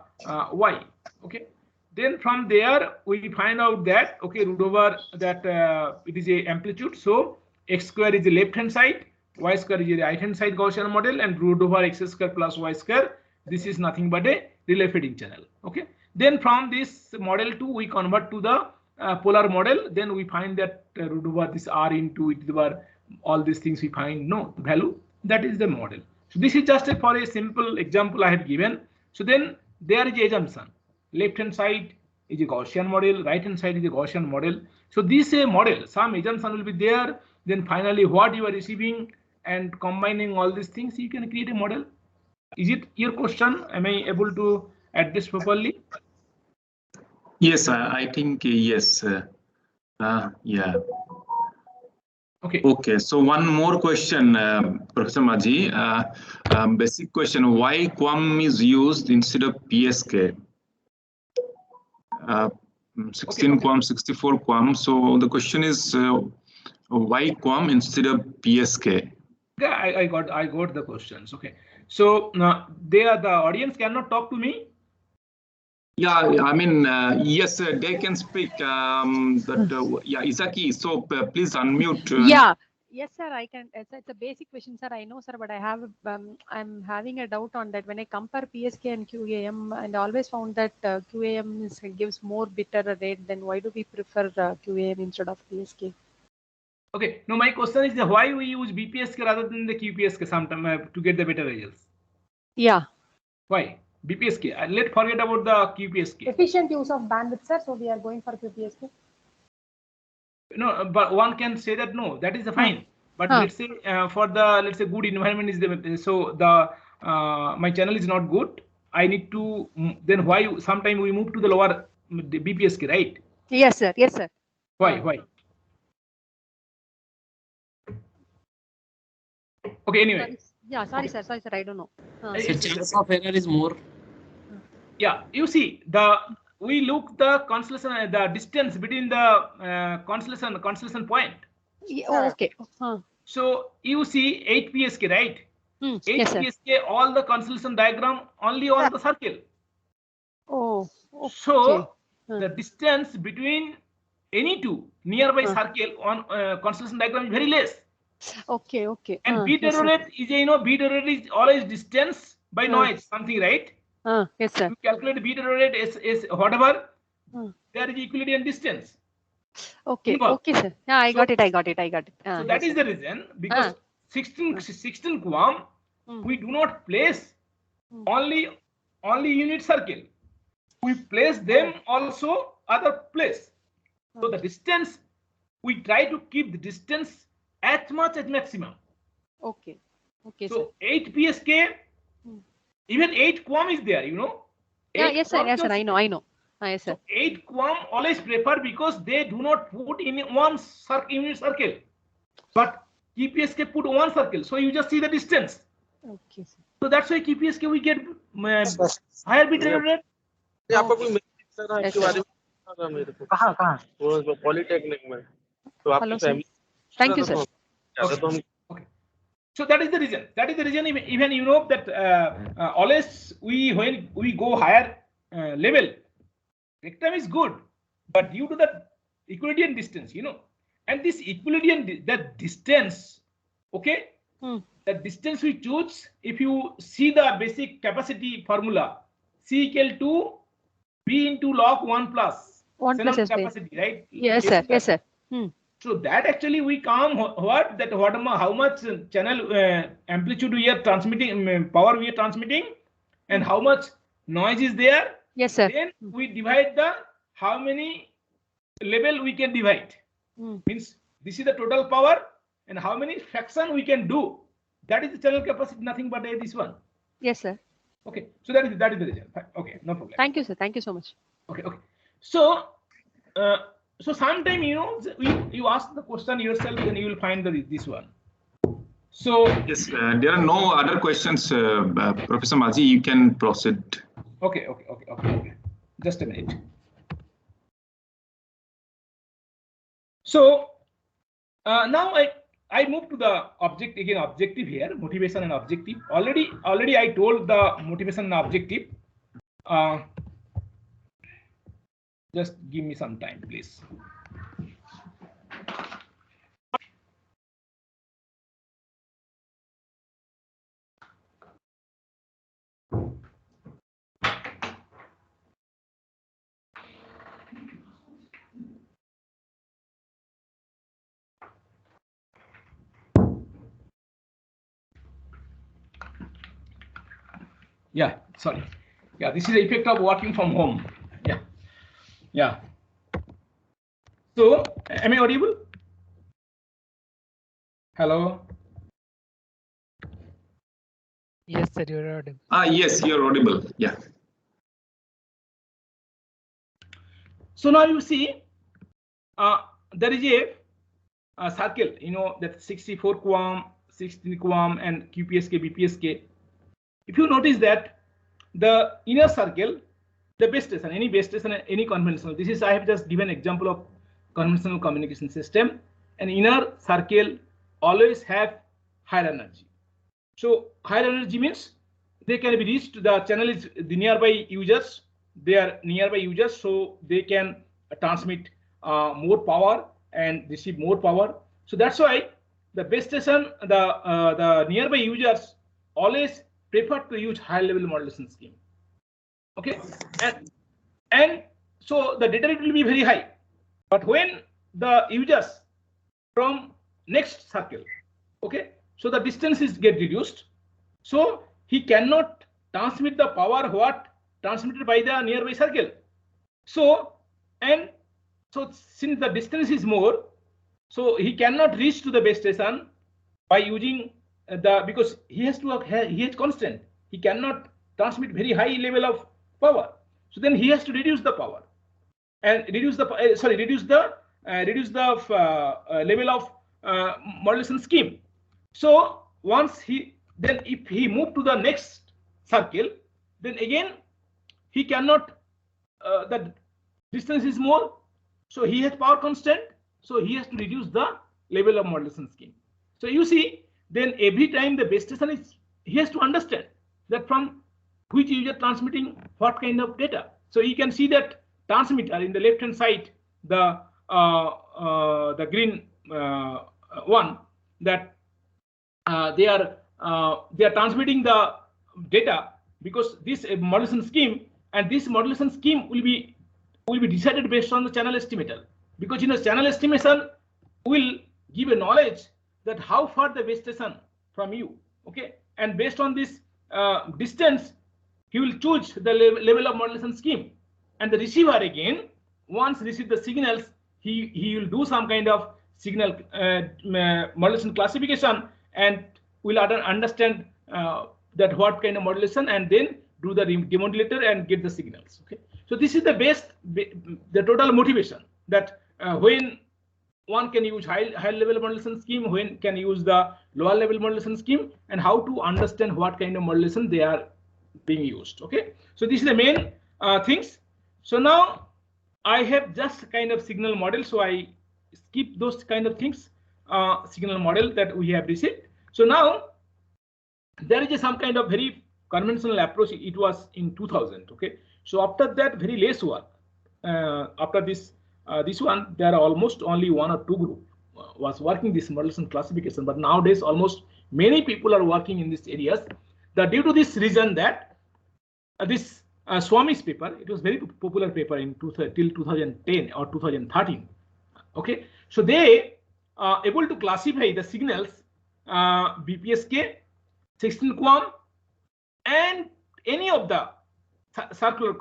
y. Okay. Then from there we find out that okay, root over that it is a amplitude. So x square is the left hand side, y square is the right hand side Gaussian model, and root over x square plus y square. This is nothing but a relay feeding channel. Okay. Then from this model 2 we convert to the polar model. Then we find that root over this r into e to the power all these things we find no value. That is the model. So this is just for a simple example I have given. So then there is assumption. Left hand side is a Gaussian model, right hand side is a Gaussian model. So this model, some assumption will be there. Then finally what you are receiving and combining all these things, you can create a model. Is it your question? Am I able to address properly? Yes, I think yes. Yeah. Okay. Okay. So one more question, Professor Majhi. Basic question: why QAM is used instead of PSK? 16 QAM, 64 QAM. So the question is why QAM instead of PSK? Yeah, I got the questions. Okay. So the audience cannot talk to me. Yeah, I mean, yes, they can speak. But yeah, Izaki, so please unmute. Yeah. Yes, sir. I can. It's a basic question, sir. I know, sir, but I have. I'm having a doubt on that. When I compare PSK and QAM, and I always found that QAM gives more bitter rate. Then why do we prefer QAM instead of PSK? Okay. No, my question is why we use BPSK rather than the QPSK sometimes to get the better results. Yeah. Why? BPSK. Let's forget about the QPSK. Efficient use of bandwidth, sir. So we are going for QPSK. No, but one can say that no, that is fine. But let's say for the good environment is the so the my channel is not good. I need to then why sometime we move to the lower the BPSK, right? Yes, sir. Yes, sir. Why? Why? Okay. Anyway. Sorry. Yeah. Sorry, sir. Sorry, sir. I don't know. So chance of error is more. Yeah. You see we look the constellation, the distance between the constellation point. Yeah, oh, okay. So you see 8 PSK, right? 8 yes, PSK, all the constellation diagram only on the circle. Oh. Okay. So the distance between any two nearby circle on constellation diagram is very less. Okay. Okay. And bit error rate is bit error rate is always distance by noise something, right? Yes, sir. You calculate bit error rate is whatever there is equilibrium distance. Okay. Okay, sir. Yeah, I got it. So that is the reason, because 16 QAM we do not place only unit circle. We place them also other place. So the distance we try to keep the distance as much as maximum. Okay. Okay. So sir. 8 PSK, even 8 QAM is there, Yeah. Yes, sir. Yes, sir. I know. Yes, sir. So 8 QAM always prefer because they do not put in one unit circle, but QPSK put one circle. So you just see the distance. Okay, sir. So that's why QPSK we get higher bit error rate. Polytechnic में तो आपकी family thank you sir Okay. So that is the reason. Even that always when we go higher level, rectum is good, but due to the Euclidean distance, and this Euclidean that distance, okay, the distance we choose. If you see the basic capacity formula, C equal to B into log 1 plus 1 plus S capacity, right? Yes, sir. Yes, sir. So that actually we come how much channel amplitude we are transmitting, power we are transmitting, and how much noise is there. Yes, sir. Then we divide the how many level we can divide. Means this is the total power and how many fraction we can do. That is the channel capacity, nothing but this one. Yes, sir. Okay, so that is the reason. Okay, no problem. Thank you, sir. Thank you so much. Okay. So sometime you ask the question yourself, then you will find this one. So yes, there are no other questions, Professor Majhi. You can proceed. Okay. Just a minute. So Now I move to the objective here, motivation and objective. Already I told the motivation and objective. Just give me some time, please. Yeah, sorry. Yeah, this is the effect of working from home. Yeah. So, am I audible? Hello. Yes, sir, you're audible. Yes, you're audible. Yeah. So now you see, there is a circle. You know that 64 QAM, 16 QAM, and QPSK, BPSK. If you notice that the inner circle, the base station, any base station, any conventional. This is I have just given example of conventional communication system. An inner circle always have higher energy. So higher energy means they can be reached. The channel is the nearby users. They are nearby users, so they can transmit more power and receive more power. So that's why the base station, the nearby users always prefer to use high level modulation scheme. Okay, and so the data rate will be very high. But when the users from next circle, okay, so the distances get reduced, so he cannot transmit the power what transmitted by the nearby circle. So since the distance is more, so he cannot reach to the base station by using because he has constant. He cannot transmit very high level of power. So then he has to reduce the power and reduce the level of modulation scheme. So if he move to the next circle, then again he cannot. The distance is more, so he has power constant. So he has to reduce the level of modulation scheme. So you see, then every time the base station is, he has to understand that from which user transmitting what kind of data. So you can see that transmitter in the left hand side, the green one, that they are transmitting the data because this modulation scheme, and this modulation scheme will be decided based on the channel estimator, because channel estimation will give a knowledge that how far the base station from you, okay, and based on this distance he will choose the level of modulation scheme. And the receiver again, once receive the signals, he will do some kind of signal modulation classification and will understand that what kind of modulation, and then do the demodulator and get the signals. Okay, so this is the total motivation, that when one can use high level modulation scheme, when can use the lower level modulation scheme, and how to understand what kind of modulation they are being used. Okay, so this is the main things. So now I have just kind of signal model, so I skip those kind of things, signal model that we have received. So now there is some kind of very conventional approach. It was in 2000. Okay, so after that very less work. After this one, there are almost only one or two group was working this modulation classification, but nowadays almost many people are working in these areas. That due to this reason that this Swami's paper, it was very popular paper in till 2010 or 2013. Okay, so they are able to classify the signals BPSK, 16 QAM, and any of the circular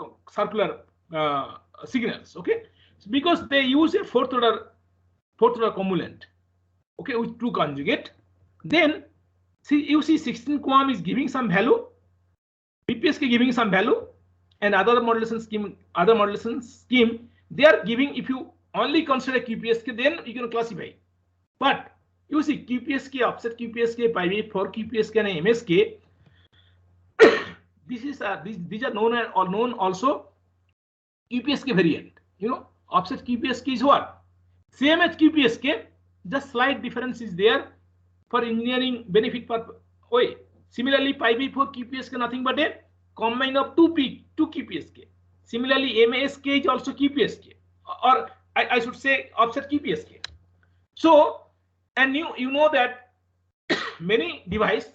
signals. Okay, so because they use a fourth order cumulant, okay, with true conjugate. Then you see 16 QAM is giving some value, BPSK giving some value, and other modulation scheme they are giving. If you only consider QPSK, then you can classify. But you see QPSK, offset QPSK, pi 4 QPSK, and MSK. These are known also QPSK variant. Offset QPSK is what? Same as QPSK, Just slight difference is there for engineering benefit purpose. Similarly, pi by 4 QPSK nothing but a combine of two QPSK. Similarly, MASK is also QPSK, or I should say offset QPSK. So, and you know that many devices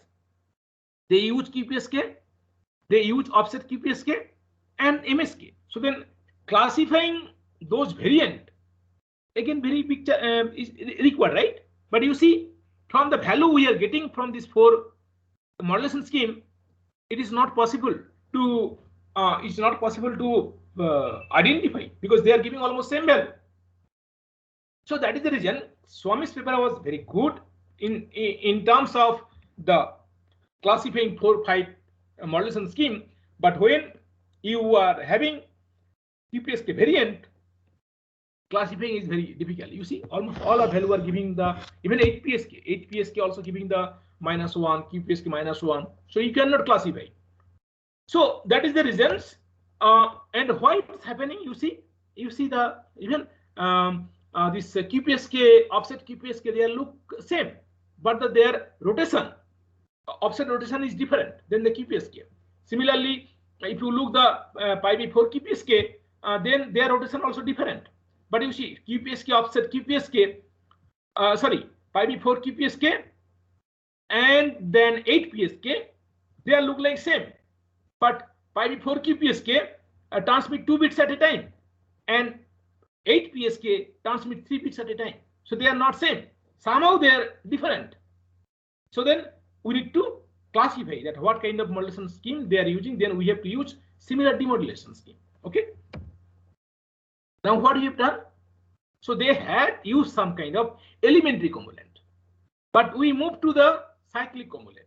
they use QPSK, they use offset QPSK and MSK. So then classifying those variant again very big is required, right? But you see, from the value we are getting from this 4 modulation scheme, it is not possible to identify, because they are giving almost same value. So that is the reason Swami's paper was very good in terms of the classifying 4-5 modulation scheme. But when you are having QPSK variant, classifying is very difficult. You see, almost all our value are giving the, even 8 PSK also giving the -1, QPSK -1. So you cannot classify. So that is the reasons. And why it's happening? You see the even this QPSK, offset QPSK, they look same, but their rotation, offset rotation is different than the QPSK. Similarly, if you look the pi by 4 QPSK, then their rotation also different. But you see QPSK, offset QPSK, pi by 4 QPSK and then 8 PSK, they are look like same. But pi by 4 QPSK transmit 2 bits at a time, and 8 PSK transmit 3 bits at a time. So they are not same. Somehow they are different. So then we need to classify that what kind of modulation scheme they are using. Then we have to use similar demodulation scheme. Okay. Now what we have done? So they had used some kind of elementary cumulant, but we moved to the cyclic cumulant.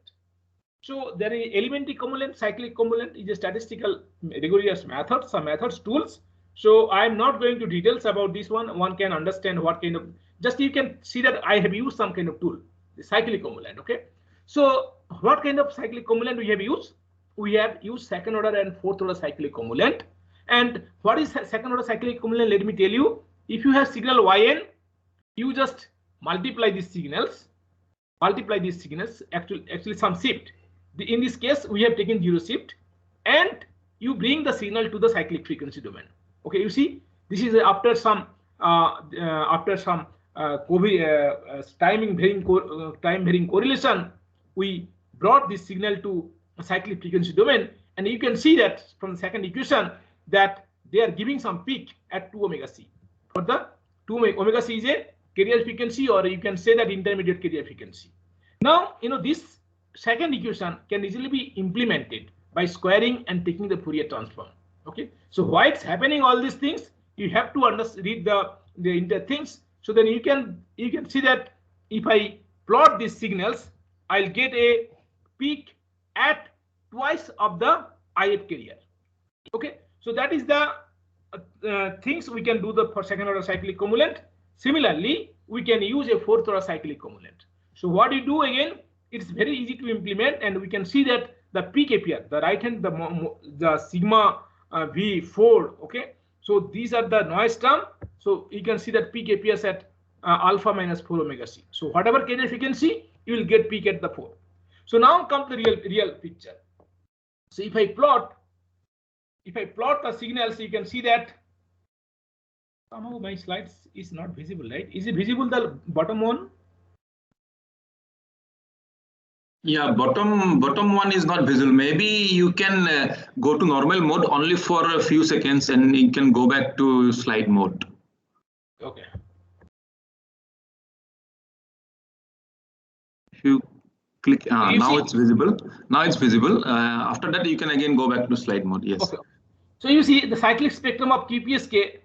So there is elementary cumulant, cyclic cumulant is a statistical rigorous method, some methods, tools. So I am not going to details about this one. One can understand what kind of, just you can see that I have used some kind of tool, the cyclic cumulant. Okay. So what kind of cyclic cumulant we have used? We have used second order and fourth order cyclic cumulant. And what is second order cyclic cumulant? Let me tell you. If you have signal yn, you just multiply these signals. Actually some shift. In this case, we have taken 0 shift, and you bring the signal to the cyclic frequency domain. Okay, you see, this is after some time varying correlation, we brought this signal to a cyclic frequency domain, and you can see that from the second equation that they are giving some peak at 2 omega c. For the 2 omega c is a carrier frequency, or you can say that intermediate carrier frequency. Now, this second equation can easily be implemented by squaring and taking the Fourier transform. Okay, so why it's happening all these things, you have to read the things. So then you can see that if I plot these signals, I'll get a peak at twice of the IF carrier. Okay, so that is the things we can do for second order cyclic cumulant. Similarly, we can use a fourth order cyclic cumulant. So what you do again, it's very easy to implement, and we can see that the peak appear, the right hand, the sigma V4. Okay, so these are the noise term. So you can see that peak appears at alpha minus 4 omega c. So whatever carrier frequency, you will get peak at the 4. So now comes the real picture. So if I plot the signals, you can see that somehow my slides is not visible, right? Is it visible, the bottom one? Yeah, bottom one is not visible. Maybe you can go to normal mode only for a few seconds, and you can go back to slide mode. Okay. If you click, now it's visible. Now it's visible. After that, you can again go back to slide mode. Yes. Okay. So you see the cyclic spectrum of QPSK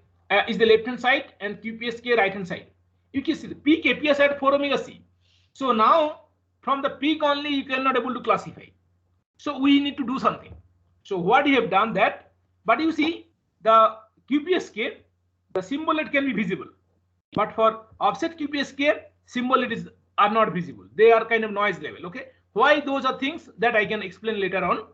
is the left hand side and QPSK right hand side. You can see the peak appears at 4 omega c. So now from the peak only you cannot able to classify. So we need to do something. So what you have done that, but you see the QPSK, the symbol it can be visible, but for offset QPSK symbol are not visible. They are kind of noise level. Okay, why those are things that I can explain later on.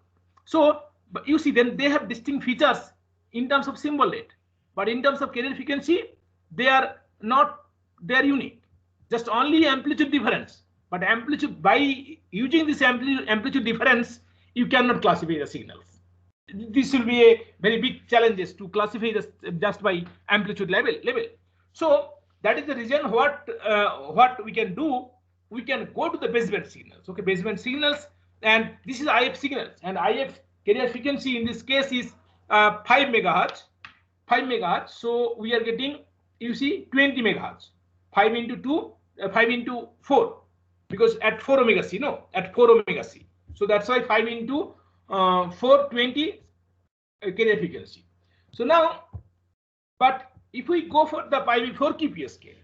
So but you see then they have distinct features in terms of symbol rate, but in terms of carrier frequency they are not, they are unique. just only amplitude difference. But amplitude, by using this amplitude difference, you cannot classify the signals. This will be a very big challenges to classify this just by amplitude level. So that is the reason what we can do. We can go to the baseband signals. Okay, baseband signals, and this is IF signals, and IF carrier frequency in this case is 5 megahertz. 5 megahertz. So we are getting, you see, 20 megahertz. 5 into 2, 5 into 4, because at 4 omega c, no, at 4 omega c. So that's why 5 into 420 carrier frequency. So now, but if we go for the pi v4 QPSK,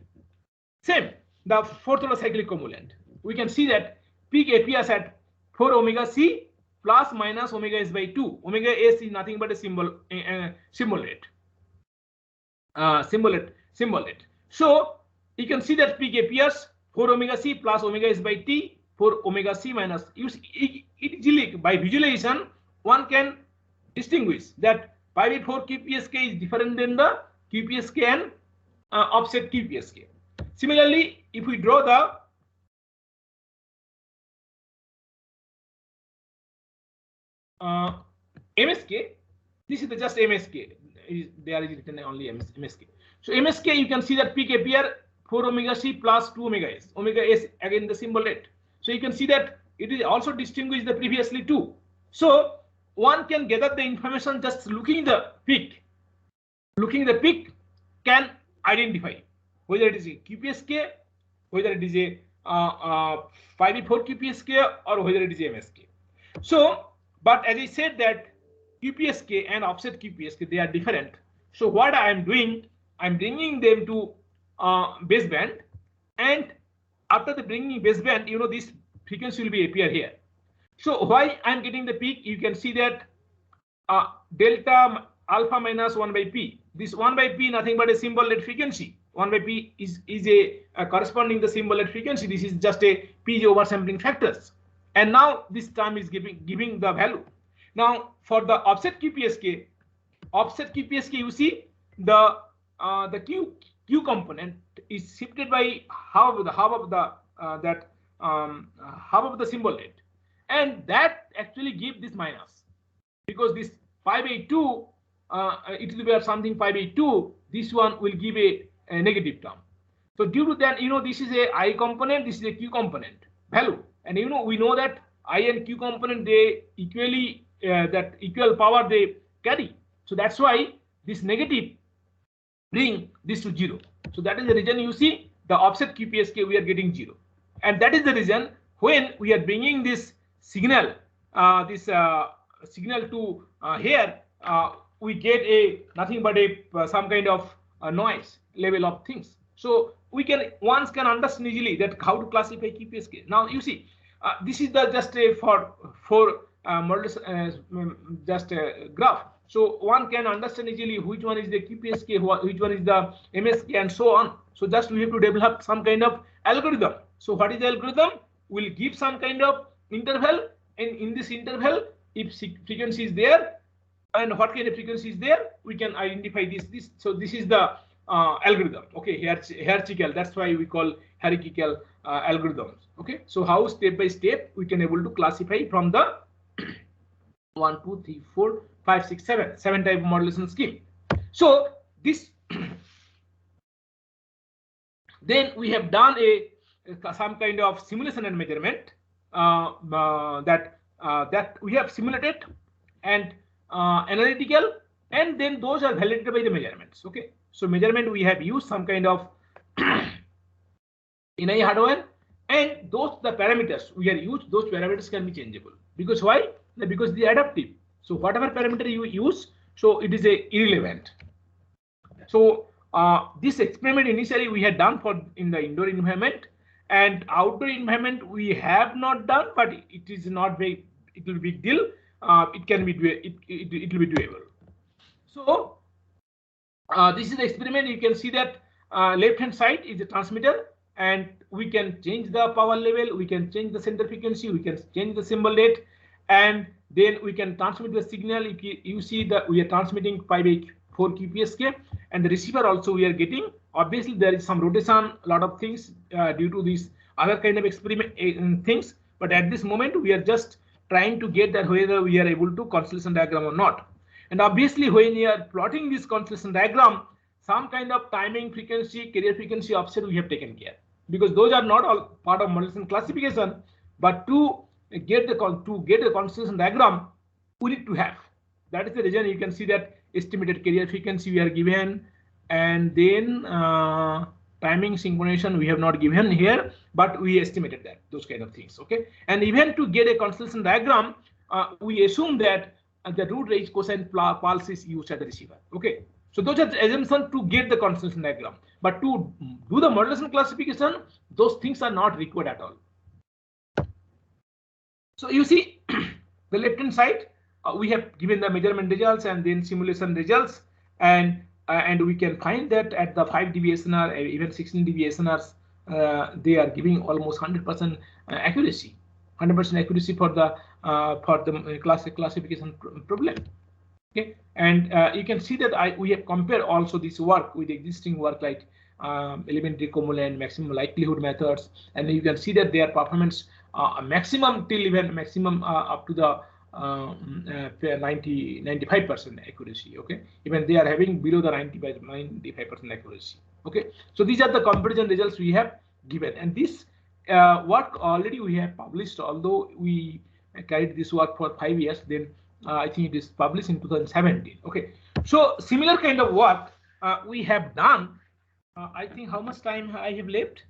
same, the fourth order cyclic cumulant, we can see that peak appears at 4 omega c plus minus omega s by 2. Omega s is nothing but a symbol rate. Symbol rate. So you can see that peak appears 4 omega c plus omega s by t, 4 omega c minus. Easily by visualization, one can distinguish that pi v4 QPSK is different than the QPSK and offset QPSK. Similarly, if we draw the MSK, this is just MSK. There is written only MSK. So MSK, you can see that peak appear 4 omega c plus 2 omega s. Omega s again the symbol rate. So you can see that it is also distinguished the previously too. So one can gather the information just looking the peak. Looking the peak can identify whether it is a QPSK, whether it is a 5v4 QPSK, or whether it is MSK. So, but as I said that QPSK and offset QPSK, they are different. So what I am doing, I'm bringing them to baseband, and after the bringing baseband, you know, this frequency will be appear here. So why I'm getting the peak, you can see that delta alpha minus 1 by p. This 1 by p nothing but a symbol rate frequency. 1 by p is a corresponding the symbol rate frequency. This is just a PJ oversampling factors. And now this term is giving the value. Now for the offset QPSK, you see the Q component is shifted by half of the symbol rate, and that actually give this minus, because this 5 by 2 it will be something 5 by 2. This one will give a negative term. So due to that, you know, this is a I component, this is a Q component value, and you know, we know that I and Q component, they equally that equal power they carry. So that's why this negative bring this to 0. So that is the reason you see the offset QPSK we are getting 0, and that is the reason when we are bringing this signal signal to here, we get a nothing but a some kind of noise level of things. So one can understand easily that how to classify QPSK. Now you see this is the just a for models just a graph. So one can understand easily which one is the QPSK, which one is the MSK, and so on. So just we have to develop some kind of algorithm. So what is the algorithm? We'll give some kind of interval, and in this interval, if frequency is there and what kind of frequency is there, we can identify this. So this is the algorithm. Okay, hierarchical. That's why we call hierarchical algorithms. Okay, so how step by step we can able to classify from the 1, 2, 3, 4, 5, 6, 7 type of modulation scheme. So this then we have done some kind of simulation and measurement that we have simulated and analytical, and then those are validated by the measurements. Okay, so measurement we have used some kind of NI hardware, and the parameters we are used, those parameters can be changeable. Because why? Because they are adaptive. So whatever parameter you use, so it is irrelevant. So this experiment initially we had done in the indoor environment, and outdoor environment we have not done, but it is not very, it will be big deal. It can be it will be doable. So this is the experiment. You can see that left hand side is the transmitter, and we can change the power level, we can change the center frequency, we can change the symbol rate, and then we can transmit the signal. You see that we are transmitting 5 4 QPSK, and the receiver also we are getting. Obviously, there is some rotation, a lot of things due to these other kind of experiment things. But at this moment, we are just trying to get that whether we are able to constellation diagram or not. And obviously, when you are plotting this constellation diagram, some kind of timing frequency, carrier frequency offset we have taken care, because those are not all part of modulation classification. But to get the constellation diagram, we need to have. That is the reason you can see that estimated carrier frequency we are given, and then timing synchronization we have not given here, but we estimated that, those kind of things. Okay, and even to get a constellation diagram, we assume that the root range cosine pulse is used at the receiver. Okay, so those are the assumptions to get the constellation diagram, but to do the modulation classification, those things are not required at all. So you see the left hand side, we have given the measurement results and then simulation results, and we can find that at the 5 dB SNR, even 16 dB SNRs, they are giving almost 100% accuracy, 100% accuracy for the classification problem. Okay, and you can see that we have compared also this work with existing work like elementary cumulant, maximum likelihood methods, and you can see that their performance maximum till even maximum up to the 95% accuracy. Okay, even they are having below the 95% accuracy. Okay, so these are the comparison results we have given, and this work already we have published, although we carried this work for 5 years. Then I think it is published in 2017. Okay, so similar kind of work we have done. I think how much time I have left?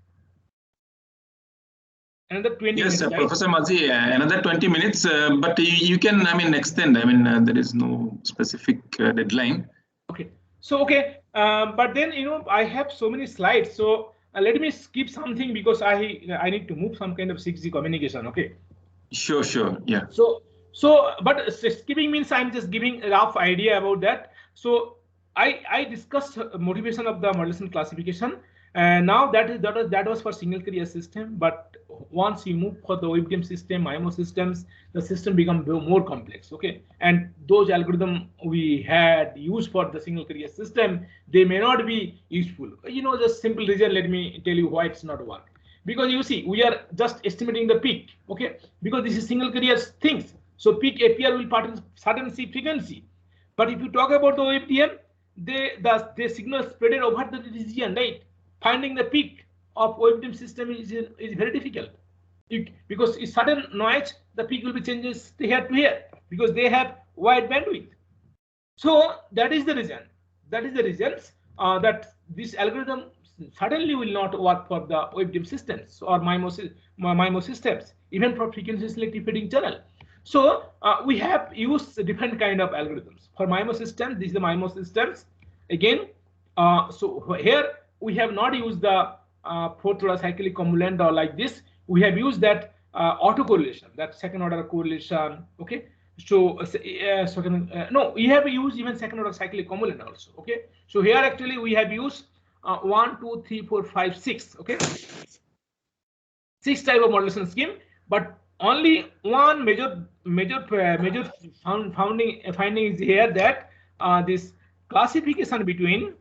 Another 20 yes, minutes. Professor Mazzi, another 20 minutes, but you can, extend. There is no specific deadline. Okay, so okay, but then I have so many slides, so let me skip something because I need to move some kind of 6G communication. Okay. Sure, yeah. So but skipping means I'm just giving a rough idea about that. So I discussed motivation of the modulation classification, and now that was for single carrier system. But once you move for the OFDM system, MIMO systems, the system becomes more complex. Okay, and those algorithms we had used for the single carrier system, they may not be useful. Just simple reason. Let me tell you why it's not work. Because you see, we are just estimating the peak. Okay, because this is single carrier things. So peak APR will part in certain frequency. But if you talk about the OFDM, the signal spread over the region, right? Finding the peak of OFDM system is very difficult. Because in sudden noise, the peak will be changes here to here because they have wide bandwidth. So that is the reason. That is the reasons that this algorithm suddenly will not work for the OFDM systems or MIMO systems, even for frequency selective feeding channel. So we have used different kind of algorithms for MIMO systems. This is the MIMO systems again. So here we have not used the fourth order cyclic cumulant or like this. We have used that autocorrelation, that second order correlation. Okay. So no, we have used even second order cyclic cumulant also. Okay. So here actually we have used 1, 2, 3, 4, 5, 6. Okay. 6 type of modulation scheme, but only one major finding is here that this classification between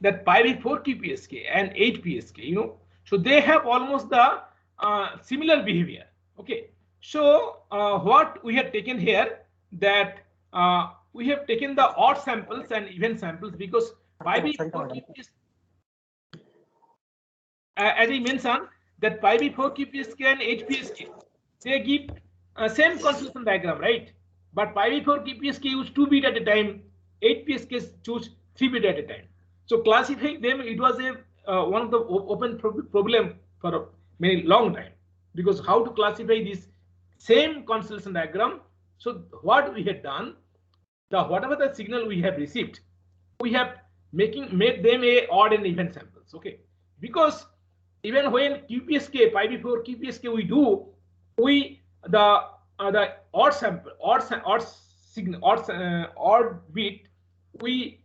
that Pi/4 QPSK and 8 PSK, so they have almost the similar behavior. Okay, so what we have taken here, that we have taken the odd samples and even samples, because Pi/4 QPSK, as I mentioned, that Pi/4 QPSK and 8 PSK, they give same constellation diagram, right? But Pi/4 QPSK use 2 bit at a time, 8 PSK choose 3 bit at a time. So classifying them, it was a one of the open problem for a very long time, because how to classify this same constellation diagram. So what we had done, whatever the signal we have received, we have made them a odd and even samples. Okay, because even when QPSK, Pi/4 QPSK we do, the odd sample, odd bit we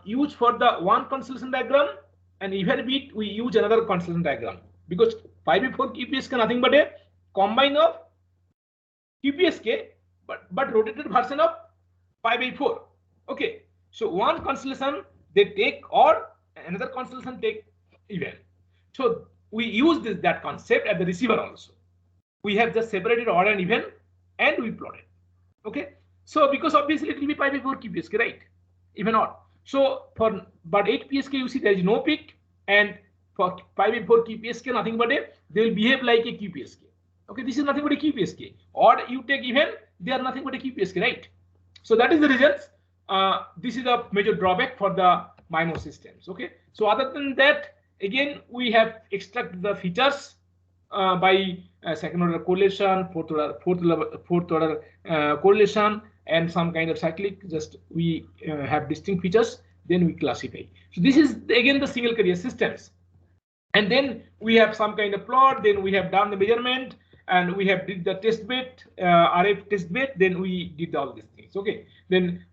use for the one constellation diagram, and even bit we use another constellation diagram, because Pi/4 QPSK nothing but a combine of QPSK but rotated version of pi by 4. Okay, so one constellation they take odd, another constellation take even. So we use that concept at the receiver also. We have just separated odd and even, and we plotted. Okay, so because obviously it will be pi by 4 QPSK, right? Even odd. So but 8 PSK, you see there is no peak, and for pi by 4 QPSK, nothing but they will behave like a QPSK. Okay, this is nothing but a QPSK. Odd you take even, they are nothing but a QPSK, right? So that is the reasons. This is a major drawback for the MIMO systems. Okay, so other than that, again we have extracted the features by second order correlation, fourth order correlation, and some kind of cyclic. Just we have distinct features, then we classify. So this is again the single carrier systems, and then we have some kind of plot. Then we have done the measurement, and we have did the test bed, RF test bed. Then we did all these things. Okay, then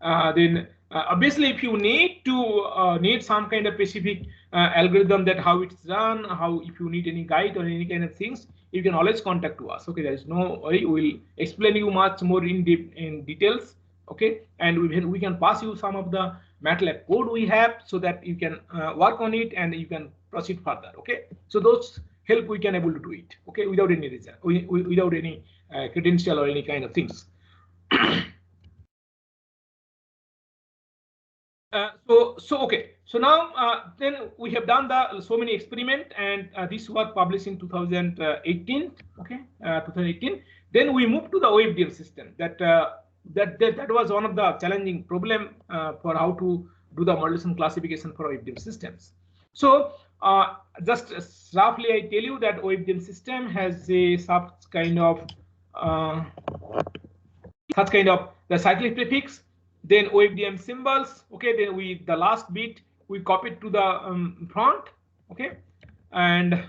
obviously if you need to need some kind of specific algorithm, that how it's done, how, if you need any guide or any kind of things, you can always contact to us. Okay, there is no worry, we will explain you much more in details. Okay, and we can pass you some of the MATLAB code we have, so that you can work on it and you can proceed further. Okay, so those help we can able to do it. Okay, without any result, without any credential or any kind of things. Okay, so now then we have done the so many experiment, and this was published in 2018. Okay, 2018. Then we moved to the OFDM system. That was one of the challenging problem for how to do the modulation classification for OFDM systems. So just roughly I tell you that OFDM system has a such kind of the cyclic prefix, then OFDM symbols. Okay, then the last bit we copied to the front. Okay, and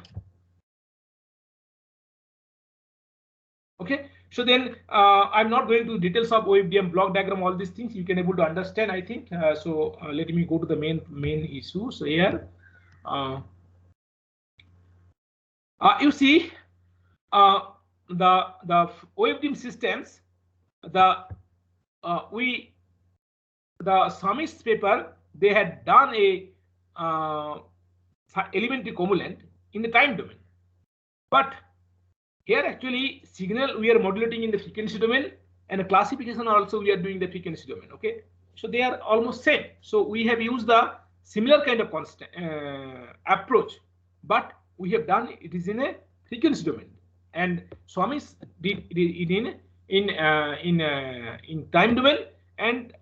okay, so then I'm not going to details of OFDM block diagram, all these things you can able to understand, I think. So let me go to the main issue. So here you see the OFDM systems, the Sami's paper, they had done a elementary cumulant in the time domain, but here actually signal we are modulating in the frequency domain, and the classification also we are doing the frequency domain. Okay, so they are almost same. So we have used the similar kind of constant approach, but we have done it is in a frequency domain, and Sami's did it in time domain, and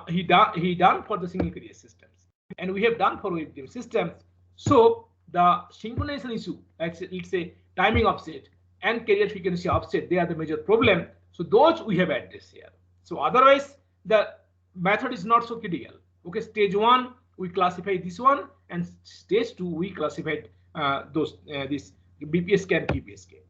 he done for the single carrier systems, and we have done for OFDM systems. So the synchronization issue, let's say timing offset and carrier frequency offset, they are the major problem. So those we have addressed here. So otherwise the method is not so critical. Okay, stage 1 we classify this one, and stage 2 we classified this BPSK and QPSK.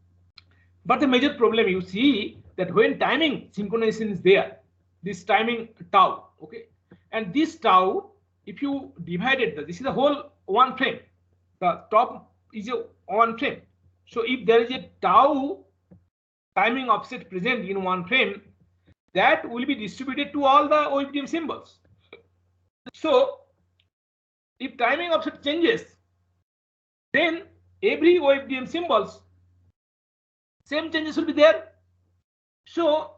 But the major problem you see that when timing synchronization is there, this timing tau, okay, and this tau, if you divided this is a whole one frame, the top is a one frame. So if there is a tau timing offset present in one frame, that will be distributed to all the OFDM symbols. So if timing offset changes, then every OFDM symbols same changes will be there. So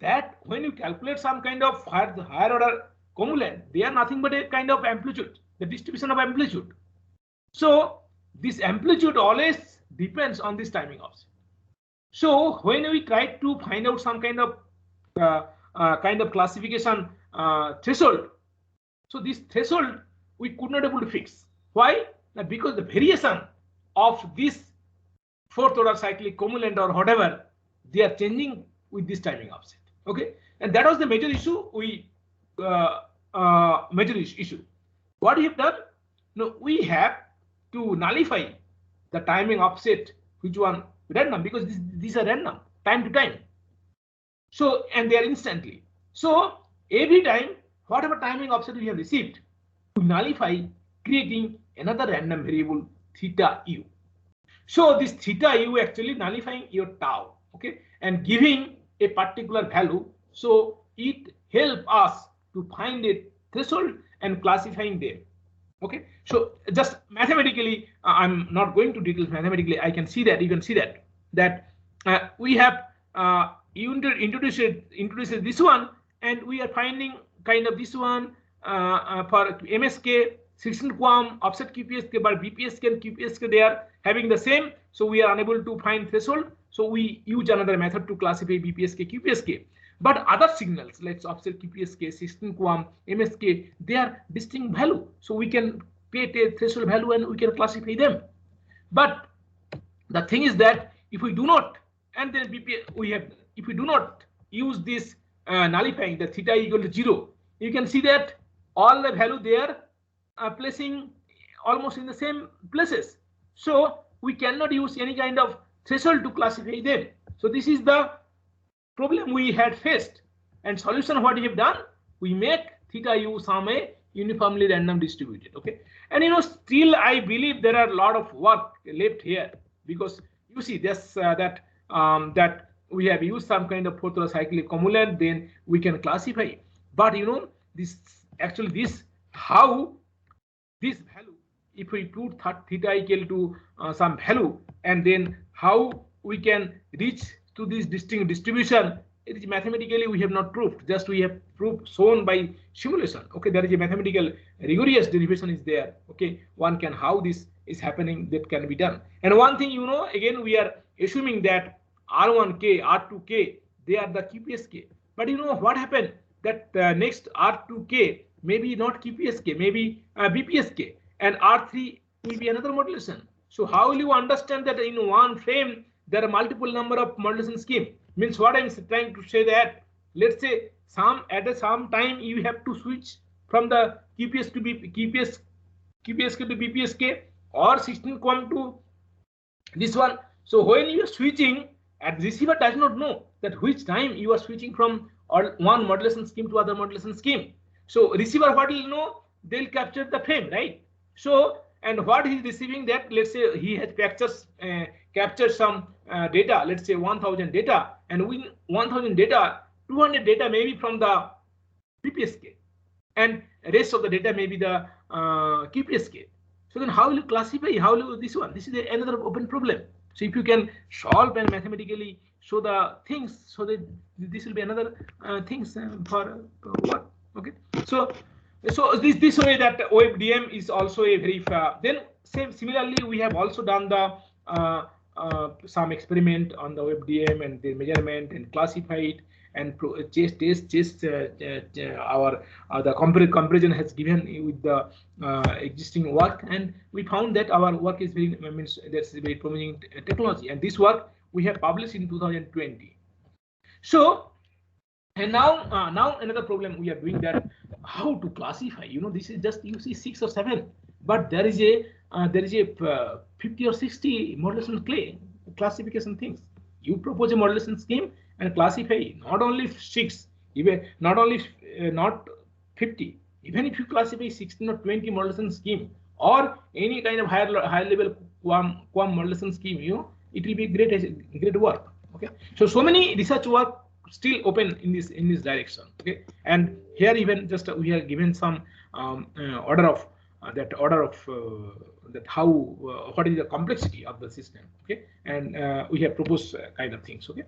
that when you calculate some kind of higher order cumulant, they are nothing but a kind of amplitude, the distribution of amplitude. So this amplitude always depends on this timing offset. So when we try to find out some kind of classification threshold, so this threshold we could not able to fix. Why? Because the variation of this fourth order cyclic cumulant or whatever, they are changing with this timing offset. Okay, and that was the major issue. Major issue. What we have done? No, we have to nullify the timing offset, which one random, because these are random time to time. So and they are instantly. So every time whatever timing offset we have received, we nullify, creating another random variable theta u. So this theta u actually nullifying your tau, okay, and giving a particular value. So it helps us to find a threshold and classifying them. Okay, so just mathematically, I'm not going to details mathematically. I can see that you can see that we have introduced this one, and we are finding kind of this one for MSK 16 QAM offset QPSK, but BPSK and QPSK they are having the same, so we are unable to find threshold. So we use another method to classify BPSK QPSK. But other signals, let's offset QPSK, 16 QAM, MSK, they are distinct value. So we can create a threshold value and we can classify them. But the thing is that if we do not, and then if we do not use this nullifying the theta equal to 0, you can see that all the value they are placing almost in the same places. So we cannot use any kind of threshold to classify them. So this is the problem we had faced, and solution what we have done, we make theta u some a uniformly random distributed. Okay, and still I believe there are a lot of work left here, because you see this that we have used some kind of fourth order cyclic cumulant, then we can classify. But this actually this how this value, if we put theta equal to some value, and then how we can reach to this distinct distribution, it is mathematically we have not proved, just we have proved shown by simulation. Okay, there is a mathematical rigorous derivation is there. Okay, one can how this is happening, that can be done. And one thing again we are assuming that R1K, R2K, they are the QPSK. But what happened, that next R2K maybe not QPSK, maybe BPSK, and R3 will be another modulation. So how will you understand that in one frame there are multiple number of modulation scheme? Means what I'm trying to say that, let's say at some time you have to switch from the QPSK to BPSK or 16 QAM to this one. So when you are switching, and receiver does not know that which time you are switching from one modulation scheme to other modulation scheme. So receiver what will know, they'll capture the frame, right? So and what he's receiving, that let's say he has captured some data, let's say 1000 data, and with 1000 data, 200 data maybe from the BPSK, and rest of the data may be the QPSK. So then how will you classify, how will you this one? This is another open problem. So if you can solve and mathematically show the things, so that this will be another things for what? Okay, so this way that OFDM is also a very then similarly we have also done the some experiment on the OFDM and the measurement and classified and test our the comparison has given with the existing work, and we found that our work is very that's a very promising technology, and this work we have published in 2020. So and now another problem we are doing, that how to classify. This is just you see 6 or 7, but there is a 50 or 60 modulation classification things. You propose a modulation scheme and classify not only 6, even not only not 50. Even if you classify 16 or 20 modulation scheme or any kind of higher level QAM modulation scheme, it will be great work. Okay, so many research work still open in this direction. Okay, and here even just we have given some order of that how what is the complexity of the system. Okay, and we have proposed kind of things. Okay,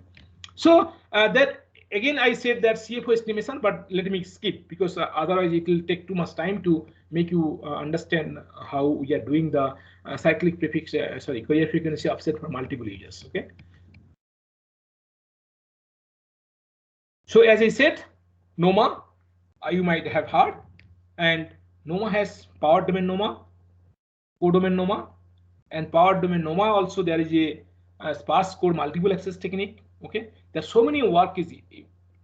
so that again I said that CFO estimation, but let me skip, because otherwise it will take too much time to make you understand how we are doing the cyclic prefix carrier frequency offset for multiple users. Okay. So as I said, NOMA, you might have heard, and NOMA has power domain NOMA, codomain NOMA, and power domain NOMA also there is a sparse code multiple access technique. Okay, there's so many work need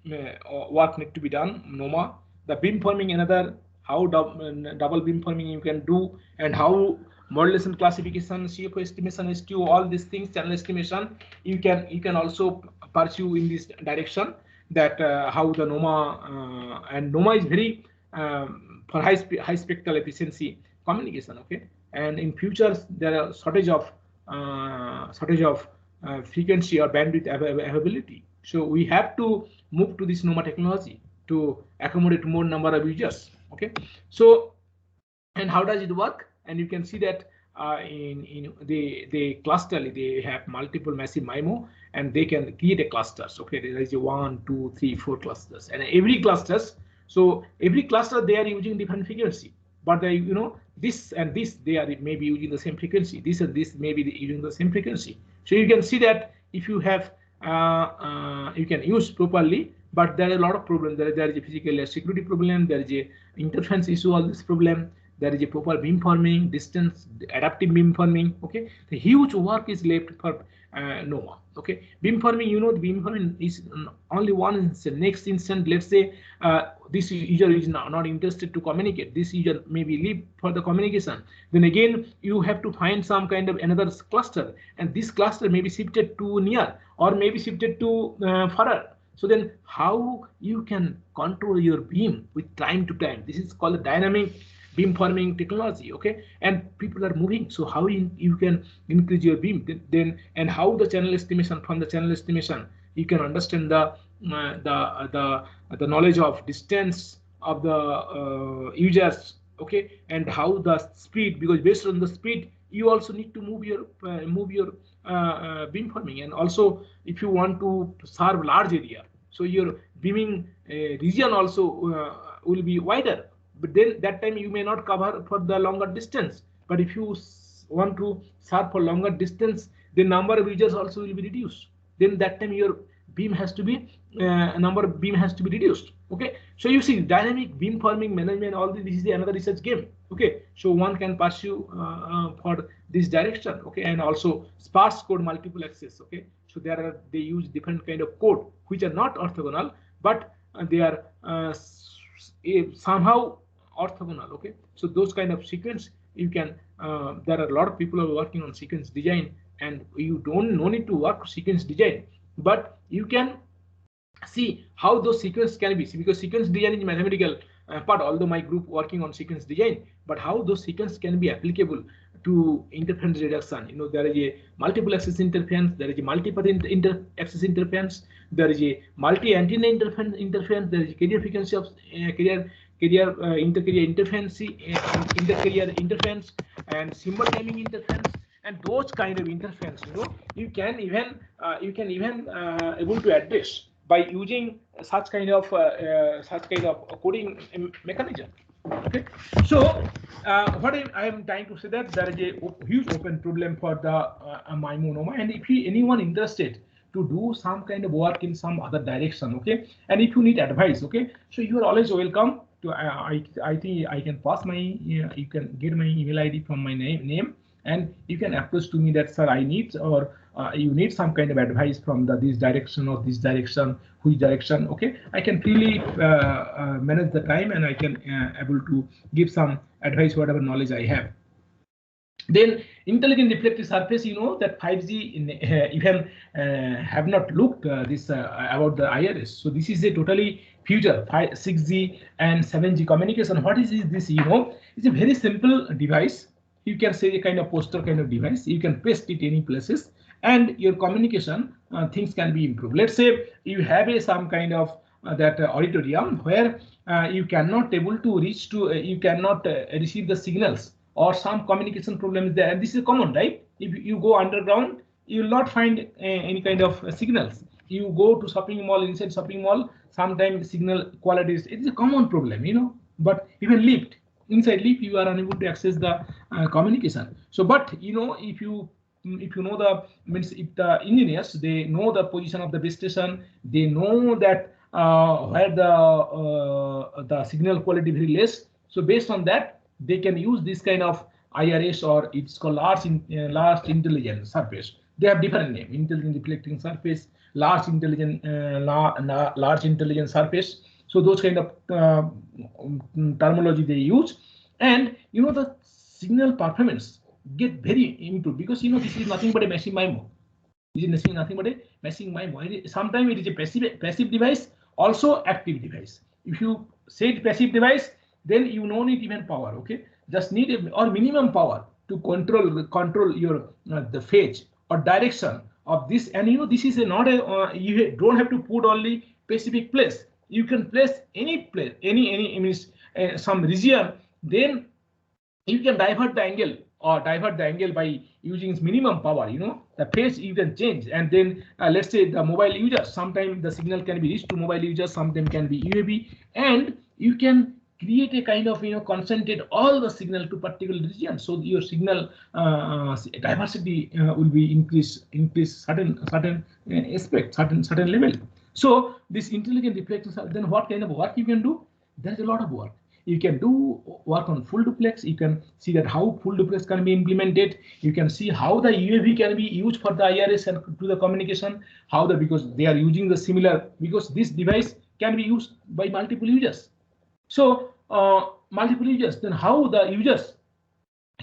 to be done. NOMA, the beamforming another, how double beamforming you can do, and how modulation classification, CFO estimation, STO, all these things, channel estimation, you can also pursue in this direction. That how the NOMA and NOMA is very for high spectral efficiency communication. Okay, and in future there are shortage of frequency or bandwidth availability. So we have to move to this NOMA technology to accommodate more number of users. Okay, so and how does it work? And you can see that in the cluster, they have multiple massive MIMO, and they can create a clusters. Okay, there is a 1, 2, 3, 4 clusters, and every clusters. So every cluster they are using different frequency, but they, you know, this and this, they are maybe using the same frequency. This and this may be using the same frequency. So you can see that if you have you can use properly, but there are a lot of problems. There is a physical security problem. There is a interference issue. All this problem. There is a proper beamforming, distance, adaptive beamforming. Okay, the huge work is left for NOMA. Okay, beamforming, you know, the beamforming is only one instant. Next instant, let's say this user is not interested to communicate. This user maybe leave for the communication. Then again, you have to find some kind of another cluster, and this cluster may be shifted to near or maybe shifted to further. So then, how you can control your beam with time to time? This is called a dynamic beamforming technology. Okay, and people are moving, so how you can increase your beam, then and how the channel estimation, from the channel estimation you can understand the knowledge of distance of the users. Okay, and how the speed, because based on the speed you also need to move your beamforming. And also if you want to serve large area, so your beaming region also will be wider. But then that time you may not cover for the longer distance. But if you want to serve for longer distance, the number of users also will be reduced. Then that time your beam has to be number of beam has to be reduced. Okay, so you see dynamic beamforming management, all this is another research game. Okay, so one can pursue for this direction. Okay, and also sparse code multiple access. Okay, so they use different kind of code which are not orthogonal, but they are somehow orthogonal. Okay, so those kind of sequence you can there are a lot of people who are working on sequence design, and you no need to work sequence design, but you can see how those sequences can be, because sequence design is mathematical part, although my group working on sequence design, but how those sequences can be applicable to interference reduction. You know, there is a multiple access interference, there is a multi-path access interference, there is a multi-antenna interference, there is a carrier frequency of inter-carrier interference, and symbol timing interference, and those kind of interference, you know, you can even able to address by using such kind of coding mechanism. Okay, so what I am trying to say, that there is a huge open problem for the MIMO NOMA, and if anyone interested to do some kind of work in some other direction, okay, and if you need advice, okay, so you are always welcome to I think I can pass my you can get my email ID from my name, and you can approach to me that, sir, I need, or you need some kind of advice from this direction or this direction, which direction. Okay, I can freely manage the time, and I can able to give some advice, whatever knowledge I have. Then intelligent reflective surface, you know that 5G even have not looked this about the IRS. So this is a totally future 6G and 7G communication. What is this? You know, it's a very simple device. You can say a kind of poster kind of device. You can paste it any places, and your communication things can be improved. Let's say you have some kind of that auditorium where you cannot able to reach to you cannot receive the signals, or some communication problem is there, and this is common, right? If you go underground, you will not find any kind of signals. You go to shopping mall, inside shopping mall, sometimes signal quality it is a common problem, you know. But even lift, inside lift you are unable to access the communication. So, but you know, if you know the means, if the engineers, they know the position of the base station, they know that where the signal quality very less. So based on that, they can use this kind of IRS, or it's called large intelligent surface. They have different name: intelligent reflecting surface, large intelligent surface. So those kind of terminology they use, and you know the signal performance get very improved, because you know this is nothing but a massive MIMO. This is nothing but a massive MIMO. Sometimes it is a passive device, also active device. If you say passive device, then you don't need even power. Okay, just need or minimum power to control your the phase or direction of this. And you know, this is not a you don't have to put only specific place. You can place any place, any means some region. Then you can divert the angle by using minimum power. You know, the phase you can change, and then let's say the mobile users, sometimes the signal can be reached to mobile users, sometimes can be UAV, and you can create a kind of, you know, concentrate all the signal to particular region, so your signal diversity will be increase certain aspect, certain level. So this intelligent reflections, then what kind of work you can do? There is a lot of work. You can do work on full duplex. You can see that how full duplex can be implemented. You can see how the UAV can be used for the IRS and to the communication. How the, because they are using the similar, because this device can be used by multiple users. So multiple users, then how the users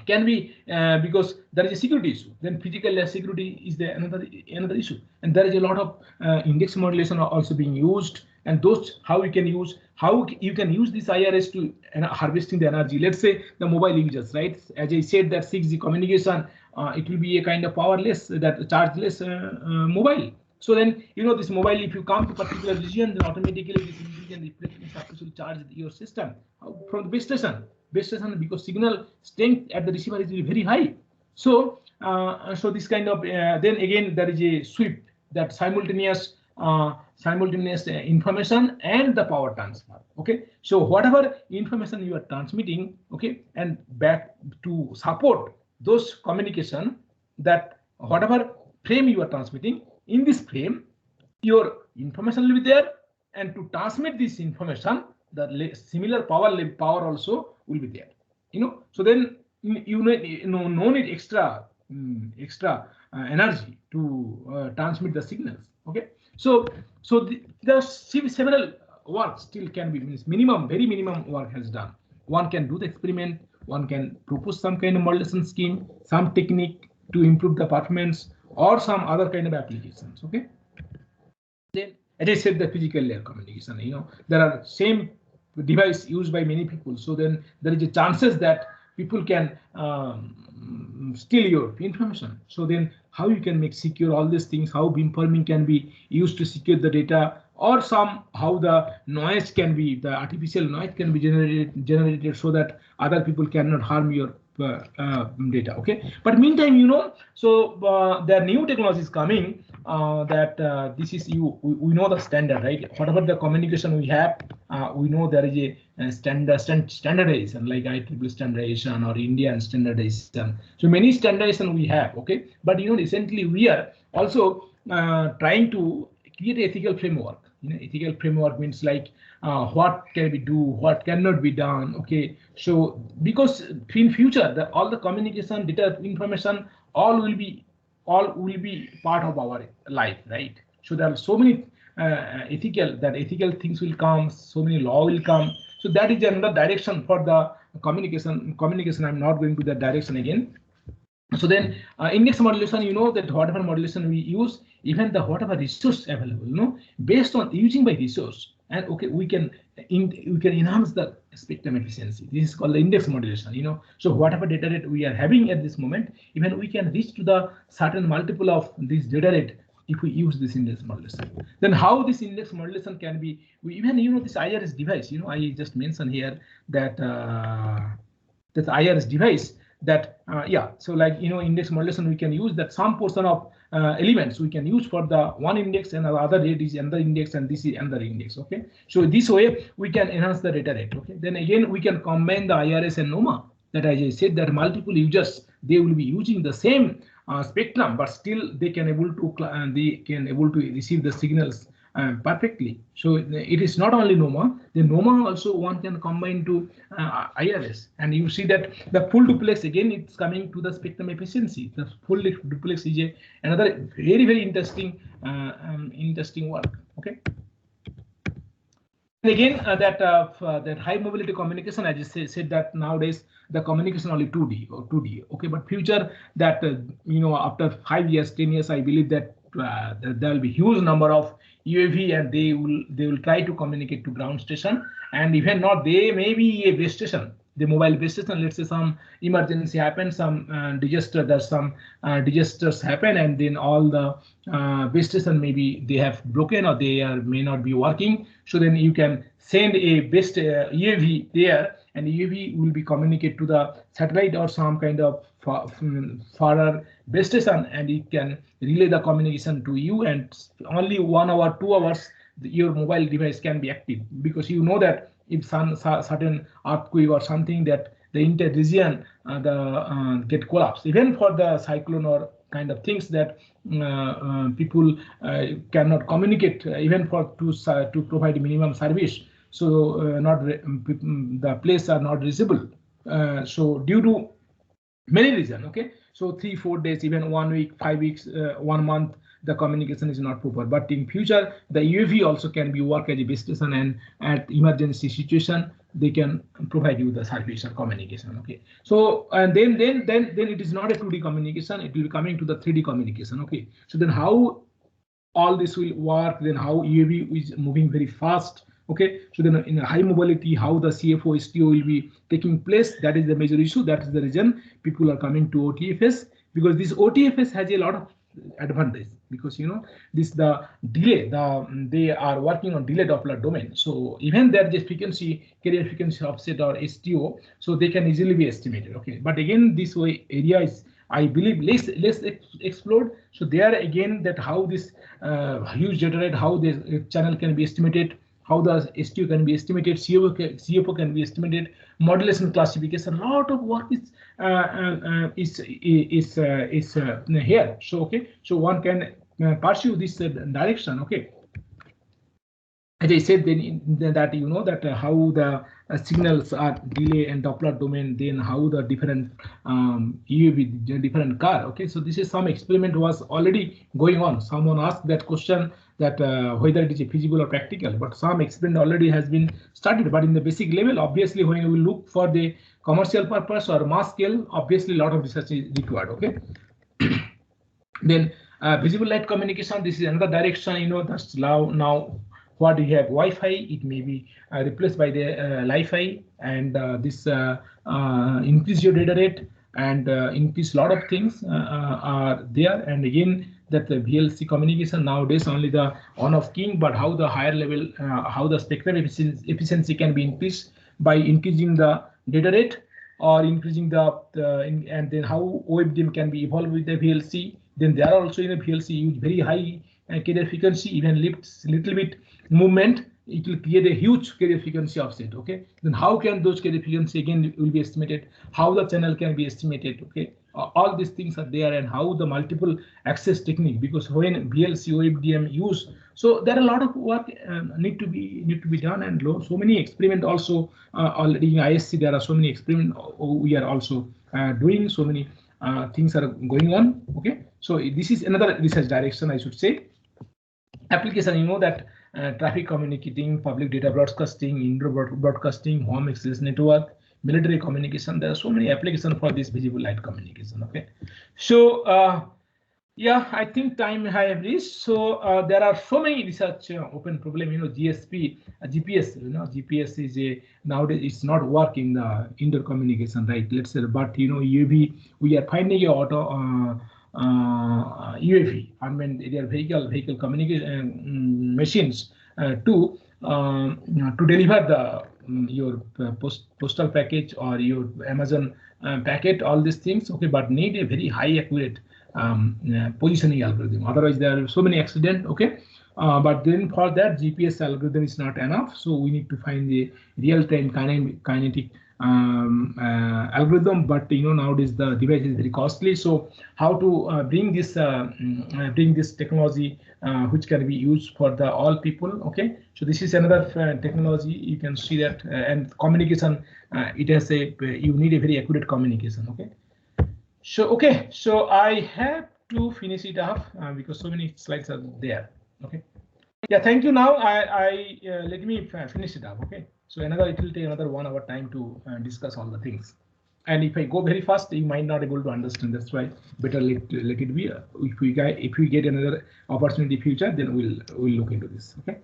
can be, because there is a security issue, then physical security is the another issue, and there is a lot of index modulation are also being used, and those how you can use, how you can use this IRS to harvesting the energy. Let's say the mobile users, right? As I said, that 6G communication, it will be a kind of powerless, that chargeless mobile. So then, you know, this mobile, if you come to particular region, then automatically this region reflection starts to charge your system from the base station, because signal strength at the receiver is very high. So so this kind of then again there is a sweep, that simultaneous information and the power transfer. Okay, so whatever information you are transmitting, okay, and back to support those communication, that whatever frame you are transmitting, in this frame your information will be there, and to transmit this information, the similar power also will be there. You know, so then you know, no need extra energy to transmit the signals. Okay, so there are several work still can be, means very minimum work has done. One can do the experiment, one can propose some kind of modulation scheme, some technique to improve the performance, or some other kind of applications. Okay, then as I said, the physical layer communication, you know, there are same device used by many people, so then there is a chances that people can steal your information. So then how you can make secure all these things, how beamforming can be used to secure the data, or how the noise can be, the artificial noise can be generated so that other people cannot harm your data. Okay, but meantime, you know, so there are new technologies coming, that this is we know the standard, right? Whatever the communication we have, we know there is a standardization, like IEEE standardization or Indian standardization. So many standardization we have. Okay, but you know, recently we are also trying to create an ethical framework. You know, ethical framework means like what can we do, what cannot be done. Okay, so because in future all the communication, data, information, all will be part of our life, right? So there are so many ethical things will come, so many law will come. So that is another direction for the communication. I'm not going to that direction again. So then index modulation, you know, that whatever modulation we use, even the whatever resource available, you know, based on using by resource, and okay, we can enhance the spectrum efficiency. This is called the index modulation, you know. So whatever data rate we are having at this moment, even we can reach to the certain multiple of this data rate if we use this index modulation. Then how this index modulation can be, even, you know, this IRS device, you know, I just mentioned here that this IRS device, that yeah, so like, you know, index modulation, we can use that some portion of elements we can use for the one index, and the other rate is another index, and this is another index. Okay, so this way we can enhance the data rate. Okay, then again we can combine the IRS and NOMA, that as I said, that multiple users, they will be using the same spectrum, but still they can able to receive the signals perfectly. So it is not only NOMA, the NOMA also one can combine to IRS, and you see that the full duplex, again it's coming to the spectrum efficiency. The full duplex is another very interesting work. Okay, and again that high mobility communication, I just said that nowadays the communication only 2D or 2D. Okay, but future that you know, after 5 years, 10 years, I believe that there will be huge number of UAV, and they will try to communicate to ground station, and even not, they may be a base station. the mobile base station. Let's say some emergency happens, some disaster, there's some disasters happen, and then all the base station maybe they have broken or they may not be working. So then you can send a best UAV there, and UAV will be communicate to the satellite or some kind of farther base station, and it can relay the communication to you, and only 1 hour, 2 hours your mobile device can be active, because you know that if some certain earthquake or something, that the entire region get collapsed, even for the cyclone or kind of things that people cannot communicate, even for to provide minimum service. So the place are not visible. So due to many reasons, okay. So 3-4 days, even 1 week, 5 weeks, 1 month, the communication is not proper. But in future, the UAV also can be work as a base station, and at emergency situation, they can provide you the service or communication. Okay. So and then it is not a 2D communication; it will be coming to the 3D communication. Okay. So then how all this will work? Then how UAV is moving very fast. Okay, so then in a high mobility, how the CFO STO will be taking place, that is the major issue. That is the reason people are coming to OTFS, because this OTFS has a lot of advantage, because you know this the delay, they are working on delay Doppler domain. So even there is frequency, carrier frequency offset or STO, so they can easily be estimated. Okay, but again this way area is, I believe, less explored. So there again, that how this huge data rate, how this channel can be estimated, how the STO can be estimated, CFO can be estimated, modulation classification. A lot of work is here. So okay, so one can pursue this direction. Okay, as I said, then that you know that how the signals are delay and Doppler domain, then how the different UAV, different car. Okay, so this is some experiment was already going on. Someone asked that question, that whether it is feasible or practical, but some experiment already has been started. But in the basic level, obviously, when we look for the commercial purpose or mass scale, obviously a lot of research is required. Okay. Then visible light communication. This is another direction. You know, that's now what we have Wi-Fi. It may be replaced by the Li-Fi, and this increase your data rate and increase a lot of things are there. And again, that the VLC communication nowadays only the on-off keying, but how the higher level, how the spectrum efficiency can be increased by increasing the data rate or increasing and then how OFDM can be evolved with the VLC. Then there are also in the VLC use very high carrier frequency, even lifts little bit movement, it will create a huge carrier frequency offset. Okay, then how can those carrier frequency again will be estimated? How the channel can be estimated? Okay, all these things are there, and how the multiple access technique, because when VLC OFDM use, so there are a lot of work need to be done, and so many experiment also already in ISC. There are so many experiment we are also doing. So many things are going on. Okay, so this is another research direction, I should say. Application, you know that traffic communicating, public data broadcasting, indoor broadcasting, home access network, military communication. There are so many applications for this visible light communication. Okay, so yeah, I think time I have reached. So there are so many research open problem. You know, GSP, GPS. You know, GPS is a nowadays it's not working the indoor communication, right? Let's say, but you know, UAV, we are finding a auto. UAV, unmanned aerial vehicle communication machines to deliver the your postal package or your Amazon packet, all these things. Okay, but need a very high accurate positioning algorithm. Otherwise, there are so many accidents. Okay, but then for that GPS algorithm is not enough. So we need to find the real-time kinetic algorithm, but you know nowadays the device is very costly. So how to bring this technology which can be used for the all people? Okay, so this is another technology. You can see that and communication. It has a you need a very accurate communication. Okay, so okay, so I have to finish it up because so many slides are there. Okay, yeah, thank you. Now I let me finish it up. Okay. So it will take another 1 hour time to discuss all the things. And if I go very fast, you might not be able to understand. That's why better let it be. If we get another opportunity in future, then we'll look into this. Okay.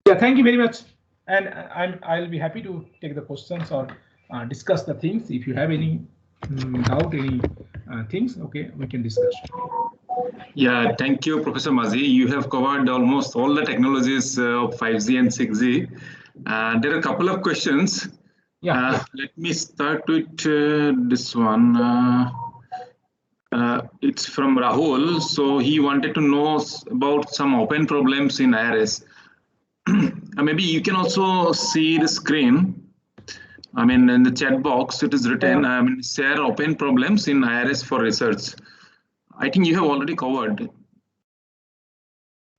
Yeah, thank you very much. And I'll be happy to take the questions or discuss the things. If you have any doubt, any things, okay, we can discuss. Yeah, thank you, Professor Mazi. You have covered almost all the technologies of 5G and 6G. There are a couple of questions. Yeah. Let me start with this one. It's from Rahul. So he wanted to know about some open problems in IRS. Maybe you can also see the screen. I mean, in the chat box, it is written, share open problems in IRS for research. I think you have already covered.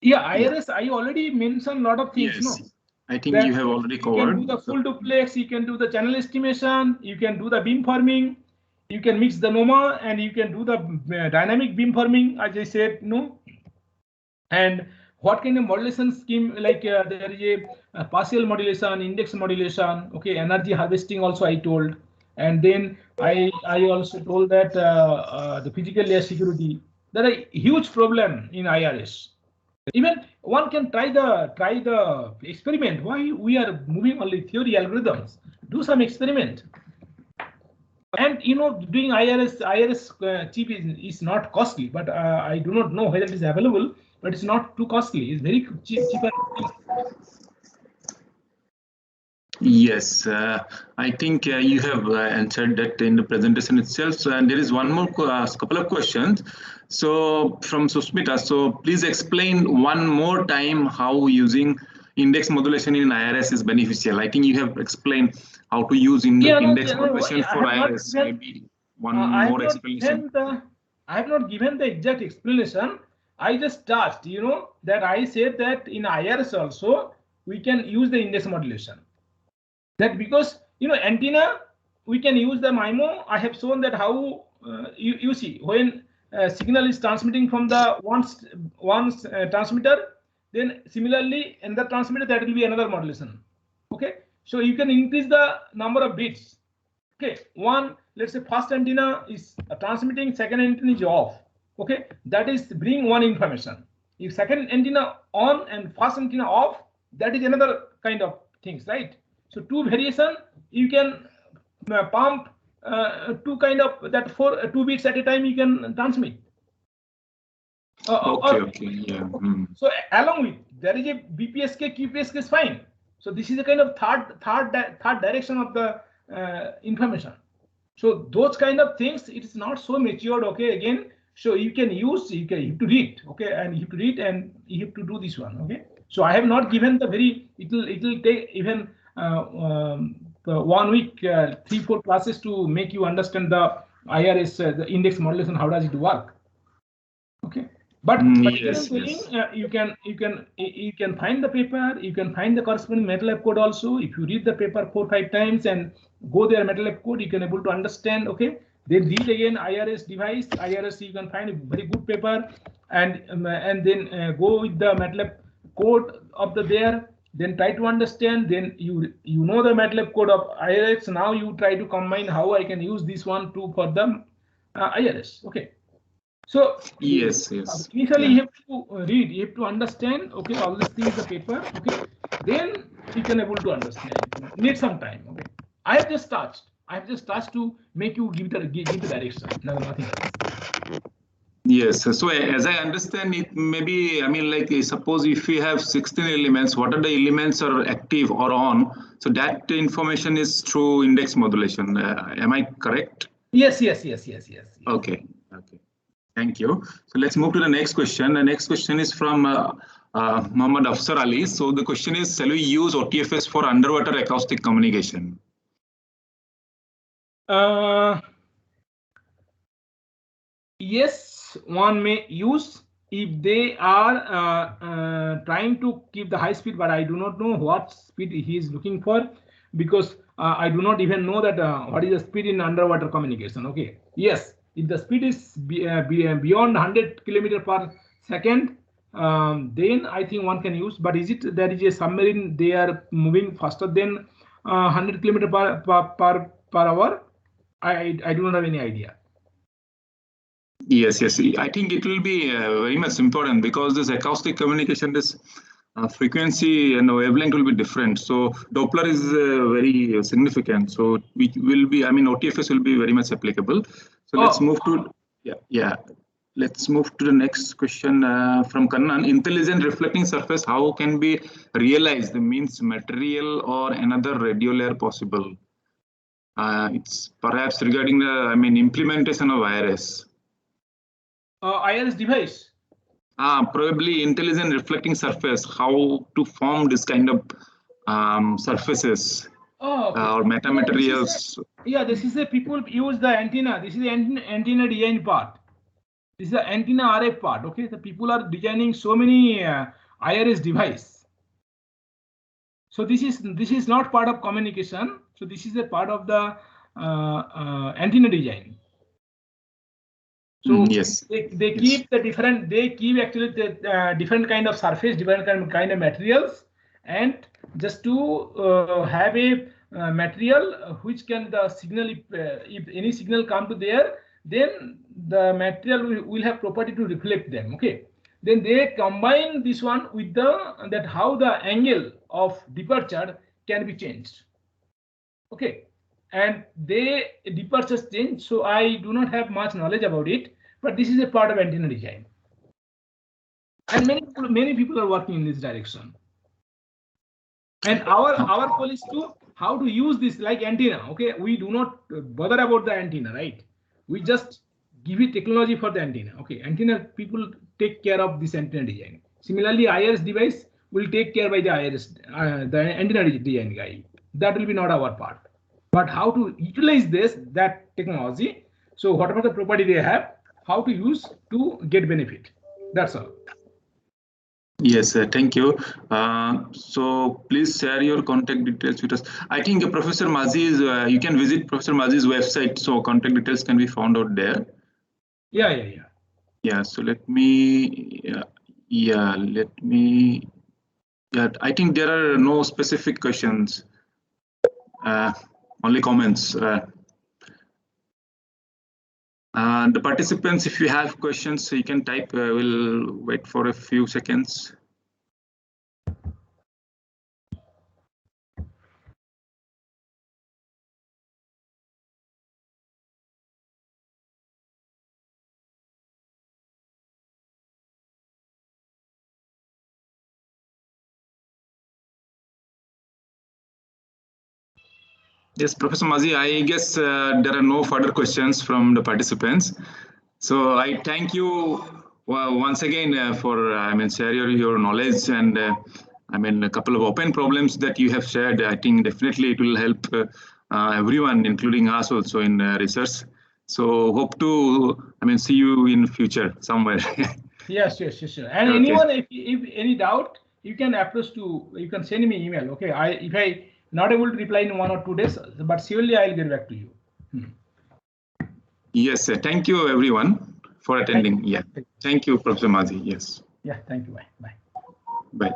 Yeah, IRS, I already mentioned a lot of things. Yes, no? I think That you have already covered. You can do the full duplex, you can do the channel estimation, you can do the beamforming, you can mix the NOMA, and you can do the dynamic beamforming, as I said, no. And what kind of modulation scheme, like there is a partial modulation, index modulation, okay, energy harvesting also I told. And then I also told that the physical layer security, there are a huge problem in IRS. Even one can try the experiment. Why we are moving only theory algorithms? Do some experiment. And doing IRS chip is not costly, but I do not know whether it is available. But it's not too costly. It's very cheaper. Yes, I think you have answered that in the presentation itself. So, and there is one more couple of questions. So from Susmita, so please explain one more time how using index modulation in IRS is beneficial. I think you have explained how to use index modulation for IRS. Maybe one more explanation. I have not given the exact explanation. I just touched, that I said that in IRS also we can use the index modulation. That because antenna we can use the MIMO. I have shown that how you see when signal is transmitting from the one transmitter, then similarly in the transmitter that will be another modulation. Okay, so you can increase the number of bits. Okay, let's say first antenna is transmitting, second antenna is off. Okay, that is bring one information. If second antenna on and first antenna off, that is another kind of things, right? So two variation, you can pump two kind of that for 2 bits at a time you can transmit. Okay, yeah. So along with there is a BPSK, QPSK is fine. So this is a kind of third direction of the information. So those kind of things, it is not so matured. Okay, again, so you can use, you have to read. Okay, and you have to read and you have to do this one. Okay, so I have not given the very. It will take even 1 week, 3-4 classes to make you understand the IRS, the index modulation. How does it work? Okay. But yes. You can find the paper, you can find the corresponding MATLAB code also. If you read the paper 4-5 times and go there MATLAB code, you can able to understand. Okay, then read again IRS device. IRS you can find a very good paper, and then go with the MATLAB code of the there. Then try to understand. Then you know the MATLAB code of IRS. Now you try to combine how I can use this one too for the IRS. Okay. So yes. Initially, you have to read, you have to understand. Okay, all these things, the paper. Okay, then you can able to understand. Need some time. Okay, I have just touched to make you give the direction. Nothing else. Yes. So as I understand it, maybe like suppose if you have 16 elements, what are the elements are active or on? So that information is through index modulation. Am I correct? Yes. Okay. Thank you. So let's move to the next question. The next question is from Muhammad Afsar Ali. So the question is, shall we use OTFS for underwater acoustic communication? Yes, one may use if they are trying to keep the high speed, but I do not know what speed he is looking for, because I do not even know that what is the speed in underwater communication. Okay, yes. If the speed is beyond 100 km per second, then I think one can use. But is it there is a submarine they are moving faster than 100 km per hour? I do not have any idea. Yes. I think it will be very much important, because this acoustic communication is frequency and wavelength will be different. So Doppler is very significant. So we will be, I mean, OTFS will be very much applicable. So let's move to, yeah. Let's move to the next question from Kannan. Intelligent reflecting surface, how can be realized? Means material or another radio layer possible? It's perhaps regarding the, I mean, implementation of IRS. IRS device? Probably intelligent reflecting surface, how to form this kind of surfaces or metamaterials. This is a people use the antenna. This is the antenna design part. This is the antenna RF part. Okay, the people are designing so many IRS device. So this is not part of communication. So this is a part of the antenna design. So yes, they keep the different. They keep actually the different kind of surface, different kind of materials, and just to have a material which can the signal if any signal come to there, then the material will have property to reflect them. Okay, then they combine this one with that how the angle of departure can be changed. Okay, and they departures change. So I do not have much knowledge about it, but this is a part of antenna design, and many people are working in this direction. And our goal is to how to use this like antenna. Okay, we do not bother about the antenna, right? We just give it technology for the antenna. Okay, antenna people take care of this antenna design. Similarly, IRS device will take care by the IRS, the antenna design guy. That will be not our part. But how to utilize that technology? So whatever the property they have, how to use to get benefit. That's all. Yes, thank you. So please share your contact details with us. I think Professor Mazi's, you can visit Professor Mazi's website, so contact details can be found out there. Yeah, so let me, I think there are no specific questions, only comments. The participants, if you have questions, you can type. We'll wait for a few seconds. Yes, Professor Mazi, I guess there are no further questions from the participants. So I thank you once again for sharing your knowledge and a couple of open problems that you have shared. I think definitely it will help everyone, including us also in research. So hope to see you in future somewhere. Yes. And okay. Anyone, if any doubt, you can send me email. Okay, if I not able to reply in 1 or 2 days, but surely I'll get back to you. Yes, thank you everyone for attending. Thank you, Professor Mazi. Yes. Yeah, thank you. Bye. Bye.